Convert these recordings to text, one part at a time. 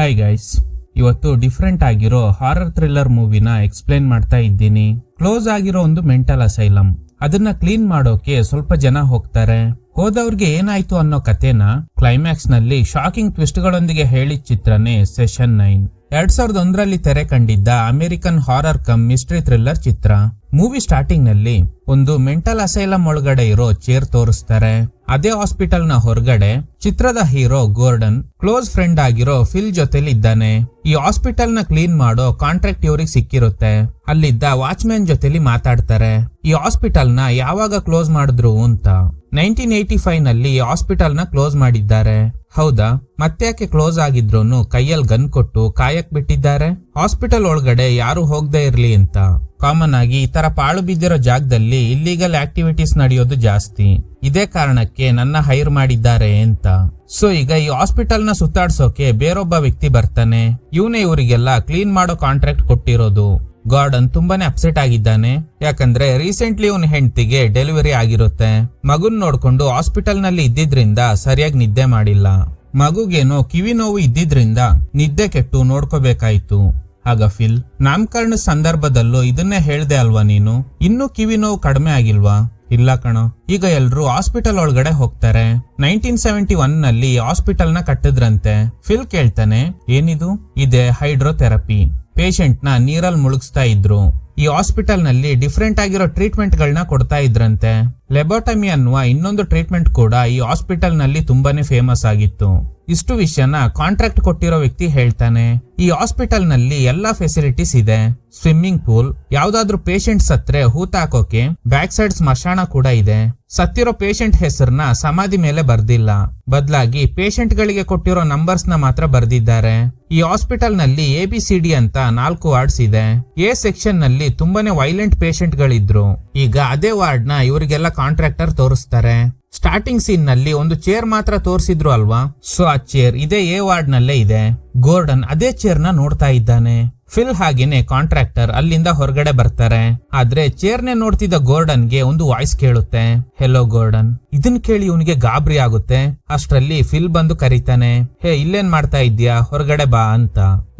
Hi guys, ಇವತ್ತು different ಆಗಿರೋ horror thriller ಮೂವಿನ explain ಮಾಡ್ತಾ ಇದ್ದೀನಿ. ಕ್ಲೋಸ್ ಆಗಿರೋ ಒಂದು ಮೆಂಟಲ್ ಅಸೈಲಮ್, ಅದನ್ನ ಕ್ಲೀನ್ ಮಾಡೋಕೆ ಸ್ವಲ್ಪ ಜನ ಹೋಗ್ತಾರೆ. ಹೋದವ್ರಿಗೆ ಏನಾಯ್ತು ಅನ್ನೋ ಕಥೆನ ಕ್ಲೈಮ್ಯಾಕ್ಸ್ ನಲ್ಲಿ ಶಾಕಿಂಗ್ ಟ್ವಿಸ್ಟ್ ಗಳೊಂದಿಗೆ ಹೇಳಿದ ಚಿತ್ರನೇ ಸೆಷನ್ 9. 2001ರಲ್ಲಿ ತೆರೆ ಕಂಡಿದ್ದ American horror cum mystery thriller ಚಿತ್ರ. ಮೂವಿ ಸ್ಟಾರ್ಟಿಂಗ್ ನಲ್ಲಿ ಒಂದು ಮೆಂಟಲ್ ಅಸೈಲಮ್ ಒಳಗಡೆ ಇರೋ ಚೇರ್ ತೋರಿಸ್ತಾರೆ. ಅದೇ ಹಾಸ್ಪಿಟಲ್ ನ ಹೊರಗಡೆ ಚಿತ್ರದ ಹೀರೋ ಗೋರ್ಡನ್ ಕ್ಲೋಸ್ ಫ್ರೆಂಡ್ ಆಗಿರೋ ಫಿಲ್ ಜೊತೆಲಿ ಇದ್ದಾನೆ. ಈ ಹಾಸ್ಪಿಟಲ್ ನ ಕ್ಲೀನ್ ಮಾಡೋ ಕಾಂಟ್ರಾಕ್ಟ್ ಇವ್ರಿಗೆ ಸಿಕ್ಕಿರುತ್ತೆ. ಅಲ್ಲಿದ್ದ ವಾಚ್ಮ್ಯಾನ್ ಜೊತೆಲಿ ಮಾತಾಡ್ತಾರೆ, ಈ ಹಾಸ್ಪಿಟಲ್ ನ ಯಾವಾಗ ಕ್ಲೋಸ್ ಮಾಡಿದ್ರು ಅಂತ. 1985 ನಲ್ಲಿ ಈ ಹಾಸ್ಪಿಟಲ್ ನ ಕ್ಲೋಸ್ ಮಾಡಿದ್ದಾರೆ. ಹೌದಾ, ಮತ್ತ್ಯಾಕೆ ಕ್ಲೋಸ್ ಆಗಿದ್ರು ಕೈಯಲ್ಲಿ ಗನ್ ಕೊಟ್ಟು ಕಾಯಕ್ ಬಿಟ್ಟಿದ್ದಾರೆ? ಹಾಸ್ಪಿಟಲ್ ಒಳಗಡೆ ಯಾರು ಹೋಗದೆ ಇರ್ಲಿ ಅಂತ. ಕಾಮನ್ ಆಗಿ ಈ ತರ ಪಾಳು ಬಿದ್ದಿರೋ ಜಾಗದಲ್ಲಿ ಇಲ್ಲಿಗಲ್ ಆಕ್ಟಿವಿಟೀಸ್ ನಡೆಯೋದು ಜಾಸ್ತಿ. ಇದೇ ಕಾರಣಕ್ಕೆ ನನ್ನ ಹೈರ್ ಮಾಡಿದ್ದಾರೆ ಅಂತ. ಸೊ ಈಗ ಈ ಹಾಸ್ಪಿಟಲ್ ನ ಸುತ್ತಾಡ್ಸೋಕೆ ಬೇರೊಬ್ಬ ವ್ಯಕ್ತಿ ಬರ್ತಾನೆ. ಇವನೇ ಇವರಿಗೆಲ್ಲ ಕ್ಲೀನ್ ಮಾಡೋ ಕಾಂಟ್ರಾಕ್ಟ್ ಕೊಟ್ಟಿರೋದು. ಗಾರ್ಡನ್ ತುಂಬಾನೇ ಅಪ್ಸೆಟ್ ಆಗಿದ್ದಾನೆ. ಯಾಕಂದ್ರೆ ರೀಸೆಂಟ್ಲಿ ಇವನ್ ಹೆಂಡತಿಗೆ ಡೆಲಿವರಿ ಆಗಿರುತ್ತೆ. ಮಗುನ್ ನೋಡ್ಕೊಂಡು ಹಾಸ್ಪಿಟಲ್ ನಲ್ಲಿ ಇದ್ದಿದ್ರಿಂದ ಸರಿಯಾಗಿ ನಿದ್ದೆ ಮಾಡಿಲ್ಲ. ಮಗುಗೇನೋ ಕಿವಿ ನೋವು ಇದ್ದಿದ್ರಿಂದ ನಿದ್ದೆ ಕೆಟ್ಟು ನೋಡ್ಕೋಬೇಕಾಯ್ತು. ಆಗ ಫಿಲ್, ನಾಮಕರಣ ಸಂದರ್ಭದಲ್ಲೂ ಇದನ್ನೇ ಹೇಳ್ದೆ ಅಲ್ವಾ ನೀನು, ಇನ್ನೂ ಕಿವಿ ನೋವು ಕಡಿಮೆ ಆಗಿಲ್ವಾ? ಇಲ್ಲ ಕಣೋ. ಈಗ ಎಲ್ರು ಹಾಸ್ಪಿಟಲ್ ಒಳಗಡೆ ಹೋಗ್ತಾರೆ. 1971 ನಲ್ಲಿ ಹಾಸ್ಪಿಟಲ್ ನ ಕಟ್ಟಿದ್ರಂತೆ. ಫಿಲ್ ಕೇಳ್ತಾನೆ, ಏನಿದು? ಇದೆ ಹೈಡ್ರೋಥೆರಪಿ. ಪೇಷಂಟ್ ನ ನೀರಲ್ಲಿ ಮುಳುಗಿಸ್ತಾ ಇದ್ರು. ಈ ಹಾಸ್ಪಿಟಲ್ ನಲ್ಲಿ ಡಿಫ್ರೆಂಟ್ ಆಗಿರೋ ಟ್ರೀಟ್ಮೆಂಟ್ ಗಳನ್ನ ಕೊಡ್ತಾ ಇದ್ರಂತೆ. ಲೆಬೋಟಮಿ ಅನ್ನುವ ಇನ್ನೊಂದು ಟ್ರೀಟ್ಮೆಂಟ್ ಕೂಡ ಈ ಹಾಸ್ಪಿಟಲ್ ನಲ್ಲಿ ತುಂಬಾನೇ ಫೇಮಸ್ ಆಗಿತ್ತು. ಇಷ್ಟು ವಿಷಯನ ಕಾಂಟ್ರಾಕ್ಟ್ ಕೊಟ್ಟಿರೋ ವ್ಯಕ್ತಿ ಹೇಳ್ತಾನೆ. ಈ ಹಾಸ್ಪಿಟಲ್ ನಲ್ಲಿ ಎಲ್ಲಾ ಫೆಸಿಲಿಟೀಸ್ ಇದೆ. ಸ್ವಿಮ್ಮಿಂಗ್ ಪೂಲ್, ಯಾವ್ದಾದ್ರು ಪೇಷಂಟ್ ಸತ್ರೆ ಹೂತಾಕೋಕೆ ಬ್ಯಾಕ್ ಸೈಡ್ ಸ್ಮಶಾನ ಕೂಡ ಇದೆ. ಸತ್ತಿರೋ ಪೇಷಂಟ್ ಹೆಸರನ್ನ ಸಮಾಧಿ ಮೇಲೆ ಬರ್ದಿಲ್ಲ, ಬದಲಾಗಿ ಪೇಷಂಟ್ ಗಳಿಗೆ ಕೊಟ್ಟಿರೋ ನಂಬರ್ಸ್ ನ ಮಾತ್ರ ಬರ್ದಿದ್ದಾರೆ. ಈ ಹಾಸ್ಪಿಟಲ್ ನಲ್ಲಿ ABCD ಅಂತ 4 ವಾರ್ಡ್ಸ್ ಇದೆ. A ಸೆಕ್ಷನ್ ನಲ್ಲಿ ತುಂಬಾನೇ ವೈಲೆಂಟ್ ಪೇಷಂಟ್ ಗಳಿದ್ರು. ಈಗ ಅದೇ ವಾರ್ಡ್ ನ ಇವರಿಗೆಲ್ಲ ಕಾಂಟ್ರಾಕ್ಟರ್ ತೋರಿಸ್ತಾರೆ. ಸ್ಟಾರ್ಟಿಂಗ್ ಸೀನ್ ನಲ್ಲಿ ಒಂದು ಚೇರ್ ಮಾತ್ರ ತೋರಿಸಿದ್ರು ಅಲ್ವಾ, ಸೊ ಆ ಚೇರ್ ಇದೇ A ವಾರ್ಡ್ ನಲ್ಲೇ ಇದೆ. ಗೋರ್ಡನ್ ಅದೇ ಚೇರ್ ನ ನೋಡ್ತಾ ಇದ್ದಾನೆ. ಫಿಲ್ ಹಾಗೇನೆ ಕಾಂಟ್ರಾಕ್ಟರ್ ಅಲ್ಲಿಂದ ಹೊರಗಡೆ ಬರ್ತಾರೆ. ಆದ್ರೆ ಚೇರ್ನೆ ನೋಡ್ತಿದ್ದ ಗೋರ್ಡನ್ಗೆ ಒಂದು ವಾಯ್ಸ್ ಕೇಳುತ್ತೆ, ಹೆಲೋ ಗೋರ್ಡನ್. ಇದನ್ ಕೇಳಿ ಇವನಿಗೆ ಗಾಬರಿ ಆಗುತ್ತೆ. ಅಷ್ಟ್ರಲ್ಲಿ ಫಿಲ್ ಬಂದು ಕರೀತಾನೆ, ಹೇ ಇಲ್ಲೇನ್ ಮಾಡ್ತಾ ಇದ್ಯಾ, ಹೊರಗಡೆ ಬಾ ಅಂತ.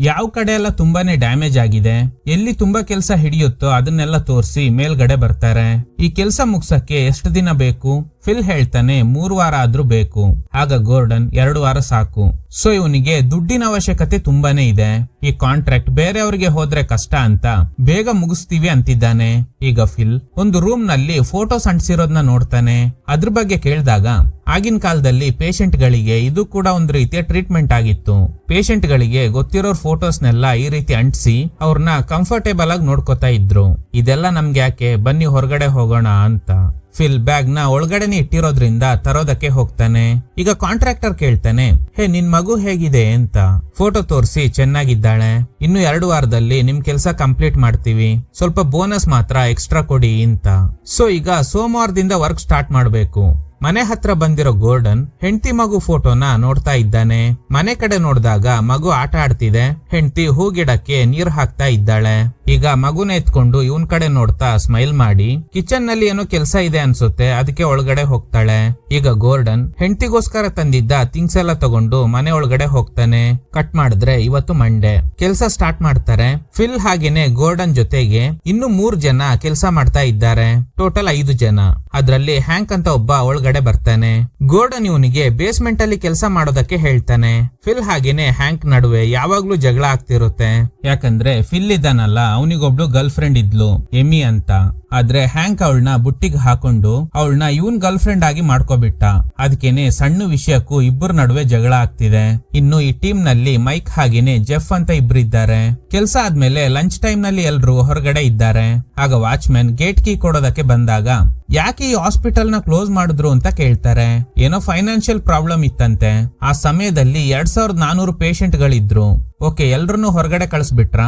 ಯಾವ ಕಡೆ ಎಲ್ಲ ತುಂಬಾನೇ ಡ್ಯಾಮೇಜ್ ಆಗಿದೆ, ಎಲ್ಲಿ ತುಂಬಾ ಕೆಲಸ ಹಿಡಿಯುತ್ತೋ ಅದನ್ನೆಲ್ಲ ತೋರಿಸಿ ಮೇಲ್ಗಡೆ ಬರ್ತಾರೆ. ಈ ಕೆಲಸ ಮುಗ್ಸಕ್ಕೆ ಎಷ್ಟು ದಿನ ಬೇಕು? ಫಿಲ್ ಹೇಳ್ತಾನೆ 3 ವಾರ ಆದ್ರೂ ಬೇಕು. ಆಗ ಗೋರ್ಡನ್ 2 ವಾರ ಸಾಕು. ಸೊ ಇವನಿಗೆ ದುಡ್ಡಿನ ಅವಶ್ಯಕತೆ ತುಂಬಾನೇ ಇದೆ. ಈ ಕಾಂಟ್ರಾಕ್ಟ್ ಬೇರೆಯವ್ರಿಗೆ ಹೋದ್ರೆ ಕಷ್ಟ ಅಂತ ಬೇಗ ಮುಗಿಸ್ತೀವಿ ಅಂತಿದ್ದಾನೆ. ಈಗ ಫಿಲ್ ಒಂದು ರೂಮ್ ನಲ್ಲಿ ಫೋಟೋಸ್ ಅಂಟಿಸಿರೋದನ್ನ ನೋಡ್ತಾನೆ. ಅದ್ರ ಬಗ್ಗೆ ಕೇಳಿದಾಗ ಆಗಿನ ಕಾಲದಲ್ಲಿ ಪೇಷಂಟ್ ಗಳಿಗೆ ಇದು ಕೂಡ ಒಂದು ರೀತಿಯ ಟ್ರೀಟ್ಮೆಂಟ್ ಆಗಿತ್ತು. ಪೇಷಂಟ್ ಗಳಿಗೆ ಗೊತ್ತಿರೋ ಫೋಟೋಸ್ನೆಲ್ಲ ಈ ರೀತಿ ಅಂಟಿಸಿ ಅವ್ರನ್ನ ಕಂಫರ್ಟೇಬಲ್ ಆಗಿ ನೋಡ್ಕೋತಾ ಇದ್ರು. ಇದೆಲ್ಲ ನಮ್ಗೆ ಯಾಕೆ, ಬನ್ನಿ ಹೊರಗಡೆ ಹೋಗೋಣ ಅಂತ. ಫಿಲ್ ಬ್ಯಾಗ್ ನ ಒಳಗಡೆನೆ ಇಟ್ಟಿರೋದ್ರಿಂದ ತರೋದಕ್ಕೆ ಹೋಗ್ತಾನೆ. ಈಗ ಕಾಂಟ್ರಾಕ್ಟರ್ ಕೇಳ್ತಾನೆ, ಹೇ ನಿನ್ ಮಗು ಹೇಗಿದೆ ಅಂತ. ಫೋಟೋ ತೋರಿಸಿ ಚೆನ್ನಾಗಿದ್ದಾಳೆ, ಇನ್ನು 2 ವಾರದಲ್ಲಿ ನಿಮ್ ಕೆಲ್ಸ ಕಂಪ್ಲೀಟ್ ಮಾಡ್ತೀವಿ, ಸ್ವಲ್ಪ ಬೋನಸ್ ಮಾತ್ರ ಎಕ್ಸ್ಟ್ರಾ ಕೊಡಿ ಅಂತ. ಸೊ ಈಗ ಸೋಮವಾರದಿಂದ ವರ್ಕ್ ಸ್ಟಾರ್ಟ್ ಮಾಡ್ಬೇಕು. ಮನೆ ಹತ್ರ ಬಂದಿರೋ ಗೋರ್ಡನ್ ಹೆಂಡತಿ ಮಗು ಫೋಟೋನ ನೋಡ್ತಾ ಇದ್ದಾನೆ. ಮನೆ ಕಡೆ ನೋಡಿದಾಗ ಮಗು ಆಟ ಆಡ್ತಿದೆ. ಹೆಂಡತಿ ಹೂಗಿಡಕ್ಕೆ ನೀರ್ ಹಾಕ್ತಾ ಇದ್ದಾಳೆ. ಈಗ ಮಗುನ ಎತ್ಕೊಂಡು ಇವನ್ ಕಡೆ ನೋಡ್ತಾ ಸ್ಮೈಲ್ ಮಾಡಿ, ಕಿಚನ್ ನಲ್ಲಿ ಏನೋ ಕೆಲ್ಸ ಇದೆ ಅನ್ಸುತ್ತೆ, ಅದಕ್ಕೆ ಒಳಗಡೆ ಹೋಗ್ತಾಳೆ. ಈಗ ಗೋರ್ಡನ್ ಹೆಂಡತಿಗೋಸ್ಕರ ತಂದಿದ್ದ ಥಿಂಗ್ಸ್ ಎಲ್ಲ ತಗೊಂಡು ಮನೆ ಒಳಗಡೆ ಹೋಗ್ತಾನೆ. ಕಟ್ ಮಾಡಿದ್ರೆ ಇವತ್ತು ಮಂಡೇ. ಕೆಲ್ಸ ಸ್ಟಾರ್ಟ್ ಮಾಡ್ತಾರೆ. ಫಿಲ್ ಹಾಗೇನೆ ಗೋರ್ಡನ್ ಜೊತೆಗೆ ಇನ್ನು 3 ಜನ ಕೆಲ್ಸ ಮಾಡ್ತಾ ಇದ್ದಾರೆ. ಟೋಟಲ್ 5 ಜನ. ಅದ್ರಲ್ಲಿ ಹ್ಯಾಂಕ್ ಅಂತ ಒಬ್ಬ ಒಳಗಡೆ ಬರ್ತಾನೆ. ಗೋರ್ಡನ್ ಇವನಿಗೆ ಬೇಸ್ಮೆಂಟ್ ಅಲ್ಲಿ ಕೆಲಸ ಮಾಡೋದಕ್ಕೆ ಹೇಳ್ತಾನೆ. ಫಿಲ್ ಹಾಗೇನೆ ಹ್ಯಾಂಕ್ ನಡುವೆ ಯಾವಾಗ್ಲೂ ಜಗಳ ಆಗ್ತಿರುತ್ತೆ. ಯಾಕಂದ್ರೆ ಫಿಲ್ ಇದ್ದಾನಲ್ಲ, ಅವನಿಗೊಬ್ಳು ಗರ್ಲ್ ಫ್ರೆಂಡ್ ಇದ್ಲು, ಎಮಿ ಅಂತ. ಆದ್ರೆ ಹ್ಯಾಂಕ್ ಅವಳನ್ನ ಬುಟ್ಟಿಗೆ ಹಾಕೊಂಡು ಅವಳನ್ನ ಇವನ್ ಗರ್ಲ್ ಫ್ರೆಂಡ್ ಆಗಿ ಮಾಡ್ಕೋಬಿಟ್ಟ. ಅದಕ್ಕೇನೆ ಸಣ್ಣ ವಿಷಯಕ್ಕೂ ಇಬ್ಬರ ನಡುವೆ ಜಗಳ ಆಗ್ತಿದೆ. ಇನ್ನು ಈ ಟೀಮ್ ನಲ್ಲಿ ಮೈಕ್ ಹಾಗೇನೆ ಜೆಫ್ ಅಂತ ಇಬ್ರಿದ್ದಾರೆ. ಕೆಲ್ಸ ಆದ್ಮೇಲೆ ಲಂಚ್ ಟೈಮ್ ನಲ್ಲಿ ಎಲ್ರು ಹೊರಗಡೆ ಇದ್ದಾರೆ. ಆಗ ವಾಚ್ಮ್ಯಾನ್ ಗೇಟ್ ಕೀ ಕೊಡೋದಕ್ಕೆ ಬಂದಾಗ ಯಾಕೆ ಈ ಹಾಸ್ಪಿಟಲ್ ನ ಕ್ಲೋಸ್ ಮಾಡಿದ್ರು ಅಂತ ಕೇಳ್ತಾರೆ. ಏನೋ ಫೈನಾನ್ಷಿಯಲ್ ಪ್ರಾಬ್ಲಮ್ ಇತ್ತಂತೆ. ಆ ಸಮಯದಲ್ಲಿ 2400 ಪೇಷಂಟ್ ಗಳಿದ್ರು. ಓಕೆ, ಎಲ್ರನ್ನೂ ಹೊರಗಡೆ ಕಳಿಸ್ಬಿಟ್ರ?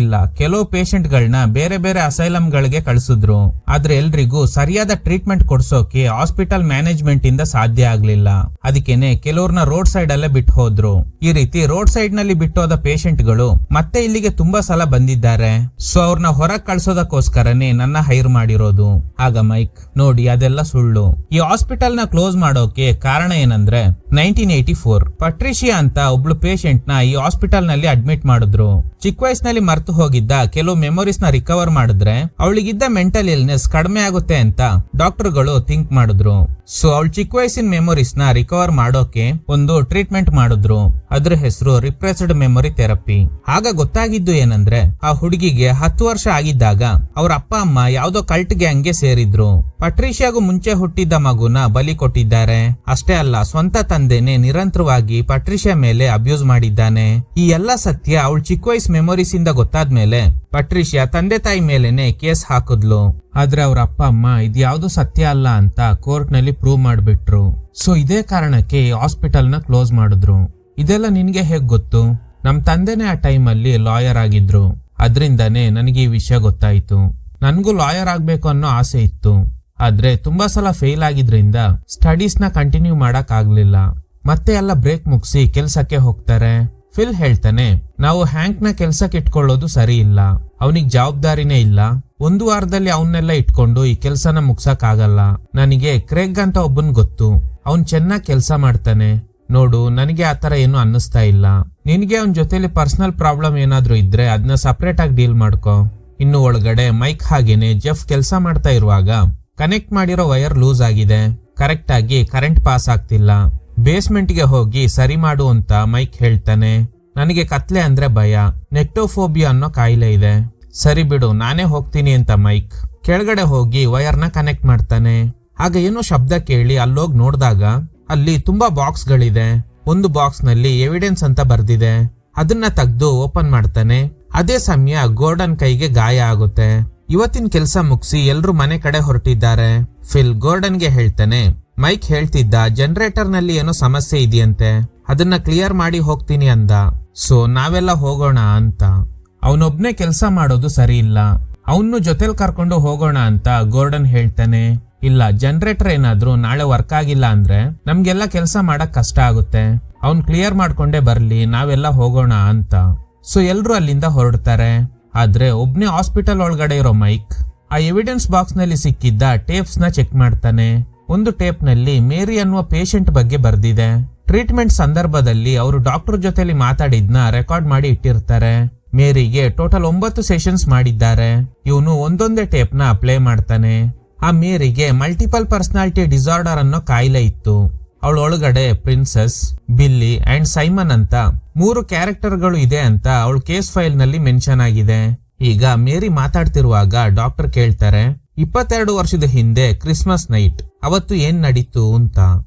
ಇಲ್ಲ, ಕೆಲವು ಪೇಷಂಟ್ ಗಳನ್ನ ಬೇರೆ ಬೇರೆ ಅಸೈಲಮ್ ಗಳಿಗೆ ಕಳಿಸಿದ್ರು. ಆದ್ರೆ ಎಲ್ರಿಗೂ ಸರಿಯಾದ ಟ್ರೀಟ್ಮೆಂಟ್ ಕೊಡ್ಸೋಕೆ ಹಾಸ್ಪಿಟಲ್ ಮ್ಯಾನೇಜ್ಮೆಂಟ್ ಇಂದ ಸಾಧ್ಯ ಆಗ್ಲಿಲ್ಲ. ಅದಕ್ಕೇನೆ ಕೆಲವ್ರನ್ನ ರೋಡ್ ಸೈಡ್ ಅಲ್ಲೇ ಬಿಟ್ಟು ಹೋದ್ರು. ಈ ರೀತಿ ರೋಡ್ ಸೈಡ್ ನಲ್ಲಿ ಬಿಟ್ಟೋದ ಪೇಷಂಟ್ ಗಳು ಮತ್ತೆ ಇಲ್ಲಿಗೆ ತುಂಬಾ ಸಲ ಬಂದಿದ್ದಾರೆ. ಸೊ ಅವ್ರನ್ನ ಹೊರಗ್ ಕಳ್ಸೋದಕ್ಕೋಸ್ಕರನೇ ನನ್ನ ಹೈರ್ ಮಾಡಿರೋದು. ಆಗ ಮೈಕ್, ನೋಡಿ ಅದೆಲ್ಲ ಸುಳ್ಳು. ಈ ಹಾಸ್ಪಿಟಲ್ ನ ಕ್ಲೋಸ್ ಮಾಡೋಕೆ ಕಾರಣ ಏನಂದ್ರೆ 1984 ಪಟ್ರಿಷಿಯಾ ಅಂತ ಒಬ್ಳು ಪೇಷಂಟ್ ನ ಈ ಹಾಸ್ಪಿಟಲ್ ನಲ್ಲಿ ಅಡ್ಮಿಟ್ ಮಾಡಿದ್ರು. ಚಿಕ್ಕ ವಯಸ್ಸಿನಲ್ಲಿ ಮರ್ತು ಹೋಗಿದ್ದ ಕೆಲವು ಮೆಮೊರೀಸ್ ನ ರಿಕವರ್ ಮಾಡಿದ್ರೆ ಅವಳಿಗಿದ್ದ ಮೆಂಟಲ್ ಇಲ್ನೆಸ್ ಕಡಿಮೆ ಆಗುತ್ತೆ ಅಂತ ಡಾಕ್ಟರ್ಗಳು ಥಿಂಕ್ ಮಾಡಿದ್ರು. ಸೊ ಅವಳ ಚಿಕ್ಕ ವಯಸ್ಸಿನ ಮೆಮೊರೀಸ್ ನ ರಿಕವರ್ ಮಾಡೋಕೆ ಒಂದು ಟ್ರೀಟ್ಮೆಂಟ್ ಮಾಡಿದ್ರು. ಅದ್ರ ಹೆಸರು ರಿಪ್ರೆಸ್ಡ್ ಮೆಮೊರಿ ಥೆರಪಿ. ಆಗ ಗೊತ್ತಾಗಿದ್ದು ಏನಂದ್ರೆ ಆ ಹುಡುಗಿಗೆ 10 ವರ್ಷ ಆಗಿದ್ದಾಗ ಅವ್ರ ಅಪ್ಪ ಅಮ್ಮ ಯಾವ್ದೋ ಕಲ್ಟ್ ಗ್ಯಾಂಗ್ ಗೆ ಸೇರಿದ್ರು. ಪಟ್ರಿಷಿಯಾಗೂ ಮುಂಚೆ ಹುಟ್ಟಿದ್ದ ಮಗುನ ಬಲಿ ಕೊಟ್ಟಿದ್ದಾರೆ. ಅಷ್ಟೇ ಅಲ್ಲ, ಸ್ವಂತ ತಂದೆನೆ ನಿರಂತರವಾಗಿ ಪಟ್ರಿಷಿಯಾ ಮೇಲೆ ಅಬ್ಯೂಸ್ ಮಾಡಿದ್ದಾನೆ. ಈ ಎಲ್ಲ ಸತ್ಯ ಅವಳ ಚಿಕ್ಕ ವಯಸ್ಸು ಮೆಮೊರೀಸ್ ಇಂದ ಗೊತ್ತಾದ್ಮೇಲೆ ಪಟ್ರಿಷಿಯಾ ತಂದೆ ತಾಯಿ ಮೇಲೆನೆ ಕೇಸ್ ಹಾಕಿದ್ಲು. ಆದ್ರೆ ಅವ್ರ ಅಪ್ಪ ಅಮ್ಮ ಇದ್ಯಾವ್ದು ಸತ್ಯ ಅಲ್ಲ ಅಂತ ಕೋರ್ಟ್ ನಲ್ಲಿ ಪ್ರೂವ್ ಮಾಡ್ಬಿಟ್ರು. ಸೊ ಇದೇ ಕಾರಣಕ್ಕೆ ಹಾಸ್ಪಿಟಲ್ ನ ಕ್ಲೋಸ್ ಮಾಡಿದ್ರು. ಇದೆಲ್ಲ ನಿನ್ಗೆ ಹೇಗ್ ಗೊತ್ತು? ನಮ್ ತಂದೆನೆ ಆ ಟೈಮ್ ಅಲ್ಲಿ ಲಾಯರ್ ಆಗಿದ್ರು. ಅದ್ರಿಂದಾನೇ ನನಗೆ ಈ ವಿಷಯ ಗೊತ್ತಾಯ್ತು. ನನ್ಗೂ ಲಾಯರ್ ಆಗ್ಬೇಕು ಅನ್ನೋ ಆಸೆ ಇತ್ತು. ಆದ್ರೆ ತುಂಬಾ ಸಲ ಫೇಲ್ ಆಗಿದ್ರಿಂದ ಸ್ಟಡೀಸ್ ನ ಕಂಟಿನ್ಯೂ ಮಾಡಕ್ ಆಗ್ಲಿಲ್ಲ. ಮತ್ತೆ ಎಲ್ಲ ಬ್ರೇಕ್ ಮುಗಿಸಿ ಕೆಲ್ಸಕ್ಕೆ ಹೋಗ್ತಾರೆ. ಫಿಲ್ ಹೇಳ್ತಾನೆ, ನಾವು ಹ್ಯಾಂಕ್ ನ ಕೆಲ್ಸಕ್ಕೆ ಇಟ್ಕೊಳ್ಳೋದು ಸರಿ ಇಲ್ಲ. ಅವನಿಗೆ ಜವಾಬ್ದಾರಿನೇ ಇಲ್ಲ. 1 ವಾರದಲ್ಲಿ ಅವನ್ನೆಲ್ಲ ಇಟ್ಕೊಂಡು ಈ ಕೆಲ್ಸನ ಮುಗ್ಸಕ್ ಆಗಲ್ಲ. ನನಗೆ ಕ್ರೇಗ್ ಅಂತ ಒಬ್ಬನ್ ಗೊತ್ತು. ಅವನ್ ಚೆನ್ನಾಗ್ ಕೆಲ್ಸ ಮಾಡ್ತಾನೆ. ನೋಡು, ನನಗೆ ಆತರ ಏನು ಅನ್ನಿಸ್ತಾ ಇಲ್ಲ. ನಿನ್ಗೆ ಅವನ್ ಜೊತೆಲಿ ಪರ್ಸನಲ್ ಪ್ರಾಬ್ಲಮ್ ಏನಾದ್ರೂ ಇದ್ರೆ ಅದನ್ನ ಸಪರೇಟ್ ಆಗಿ ಡೀಲ್ ಮಾಡ್ಕೊ. ಇನ್ನು ಒಳಗಡೆ ಮೈಕ್ ಹಾಗೇನೆ ಜೆಫ್ ಕೆಲ್ಸ ಮಾಡ್ತಾ ಇರುವಾಗ ಕನೆಕ್ಟ್ ಮಾಡಿರೋ ವೈರ್ ಲೂಸ್ ಆಗಿದೆ. ಕರೆಕ್ಟ್ ಆಗಿ ಕರೆಂಟ್ ಪಾಸ್ ಆಗ್ತಿಲ್ಲ. ಬೇಸ್ಮೆಂಟ್ ಗೆ ಹೋಗಿ ಸರಿ ಮಾಡು ಅಂತ ಮೈಕ್ ಹೇಳ್ತಾನೆ. ನನಗೆ ಕತ್ಲೆ ಅಂದ್ರೆ ಭಯ, ನೆಕ್ಟೋಫೋಬಿಯಾ ಅನ್ನೋ ಕಾಯಿಲೆ ಇದೆ. ಸರಿ ಬಿಡು, ನಾನೇ ಹೋಗ್ತೀನಿ ಅಂತ ಮೈಕ್ ಕೆಳಗಡೆ ಹೋಗಿ ವೈರ್ನ ಕನೆಕ್ಟ್ ಮಾಡ್ತಾನೆ. ಆಗ ಏನೋ ಶಬ್ದ ಕೇಳಿ ಅಲ್ಲೋಗಿ ನೋಡಿದಾಗ ಅಲ್ಲಿ ತುಂಬಾ ಬಾಕ್ಸ್ ಗಳಿದೆ. ಒಂದು ಬಾಕ್ಸ್ ನಲ್ಲಿ ಎವಿಡೆನ್ಸ್ ಅಂತ ಬರ್ದಿದೆ. ಅದನ್ನ ತೆಗೆದು ಓಪನ್ ಮಾಡ್ತಾನೆ. ಅದೇ ಸಮಯ ಗೋರ್ಡನ್ ಕೈಗೆ ಗಾಯ ಆಗುತ್ತೆ. ಇವತ್ತಿನ ಕೆಲ್ಸ ಮುಗಿಸಿ ಎಲ್ರು ಮನೆ ಕಡೆ ಹೊರಟಿದ್ದಾರೆ. ಫಿಲ್ ಗೋರ್ಡನ್ಗೆ ಹೇಳ್ತಾನೆ, ಮೈಕ್ ಹೇಳ್ತಿದ್ದ ಜನರೇಟರ್ ನಲ್ಲಿ ಏನೋ ಸಮಸ್ಯೆ ಇದೆಯಂತೆ, ಅದನ್ನ ಕ್ಲಿಯರ್ ಮಾಡಿ ಹೋಗ್ತೀನಿ ಅಂದ. ಸೊ ನಾವೆಲ್ಲ ಹೋಗೋಣ ಅಂತ. ಅವನೊಬ್ನೇ ಕೆಲ್ಸ ಮಾಡೋದು ಸರಿ ಇಲ್ಲ, ಅವನು ಜೊತೆಲ್ ಕರ್ಕೊಂಡು ಹೋಗೋಣ ಅಂತ ಗೋರ್ಡನ್ ಹೇಳ್ತಾನೆ. ಇಲ್ಲ, ಜನರೇಟರ್ ಏನಾದ್ರೂ ನಾಳೆ ವರ್ಕ್ ಆಗಿಲ್ಲ ಅಂದ್ರೆ ನಮ್ಗೆಲ್ಲ ಕೆಲ್ಸ ಮಾಡಕ್ ಕಷ್ಟ ಆಗುತ್ತೆ. ಅವ್ನ್ ಕ್ಲಿಯರ್ ಮಾಡ್ಕೊಂಡೇ ಬರ್ಲಿ, ನಾವೆಲ್ಲ ಹೋಗೋಣ ಅಂತ. ಸೊ ಎಲ್ರು ಅಲ್ಲಿಂದ ಹೊರಡ್ತಾರೆ. ಆದ್ರೆ ಒಬ್ನೇ ಹಾಸ್ಪಿಟಲ್ ಒಳಗಡೆ ಇರೋ ಮೈಕ್ ಆ ಎವಿಡೆನ್ಸ್ ಬಾಕ್ಸ್ ನಲ್ಲಿ ಸಿಕ್ಕಿದ್ದ ಟೇಪ್ಸ್ ನ ಚೆಕ್ ಮಾಡ್ತಾನೆ. ಒಂದು ಟೇಪ್ ನಲ್ಲಿ ಮೇರಿ ಅನ್ನುವ ಪೇಷಂಟ್ ಬಗ್ಗೆ ಬರ್ದಿದೆ. ಟ್ರೀಟ್ಮೆಂಟ್ ಸಂದರ್ಭದಲ್ಲಿ ಅವರು ಡಾಕ್ಟರ್ ಜೊತೆಲಿ ಮಾತಾಡಿದ್ನ ರೆಕಾರ್ಡ್ ಮಾಡಿ ಇಟ್ಟಿರ್ತಾರೆ. ಮೇರಿಗೆ ಟೋಟಲ್ 9 ಸೆಷನ್ಸ್ ಮಾಡಿದ್ದಾರೆ. ಇವನು ಒಂದೊಂದೇ ಟೇಪ್ ನ ಪ್ಲೇ ಮಾಡ್ತಾನೆ. ಆ ಮೇರಿಗೆ ಮಲ್ಟಿಪಲ್ ಪರ್ಸನಾಲಿಟಿ ಡಿಸಾರ್ಡರ್ ಅನ್ನೋ ಕಾಯಿಲೆ ಇತ್ತು. ಅವಳ ಒಳಗಡೆ ಪ್ರಿನ್ಸೆಸ್, ಬಿಲ್ಲಿ ಅಂಡ್ ಸೈಮನ್ ಅಂತ 3 ಕ್ಯಾರೆಕ್ಟರ್ಗಳು ಇದೆ ಅಂತ ಅವಳ ಕೇಸ್ ಫೈಲ್ ನಲ್ಲಿ ಮೆನ್ಷನ್ ಆಗಿದೆ. ಈಗ ಮೇರಿ ಮಾತಾಡ್ತಿರುವಾಗ ಡಾಕ್ಟರ್ ಕೇಳ್ತಾರೆ, 22 ವರ್ಷದ ಹಿಂದೆ ಕ್ರಿಸ್ಮಸ್ ನೈಟ್ ಅವತ್ತು ಏನ್ ನಡೀತು ಅಂತ.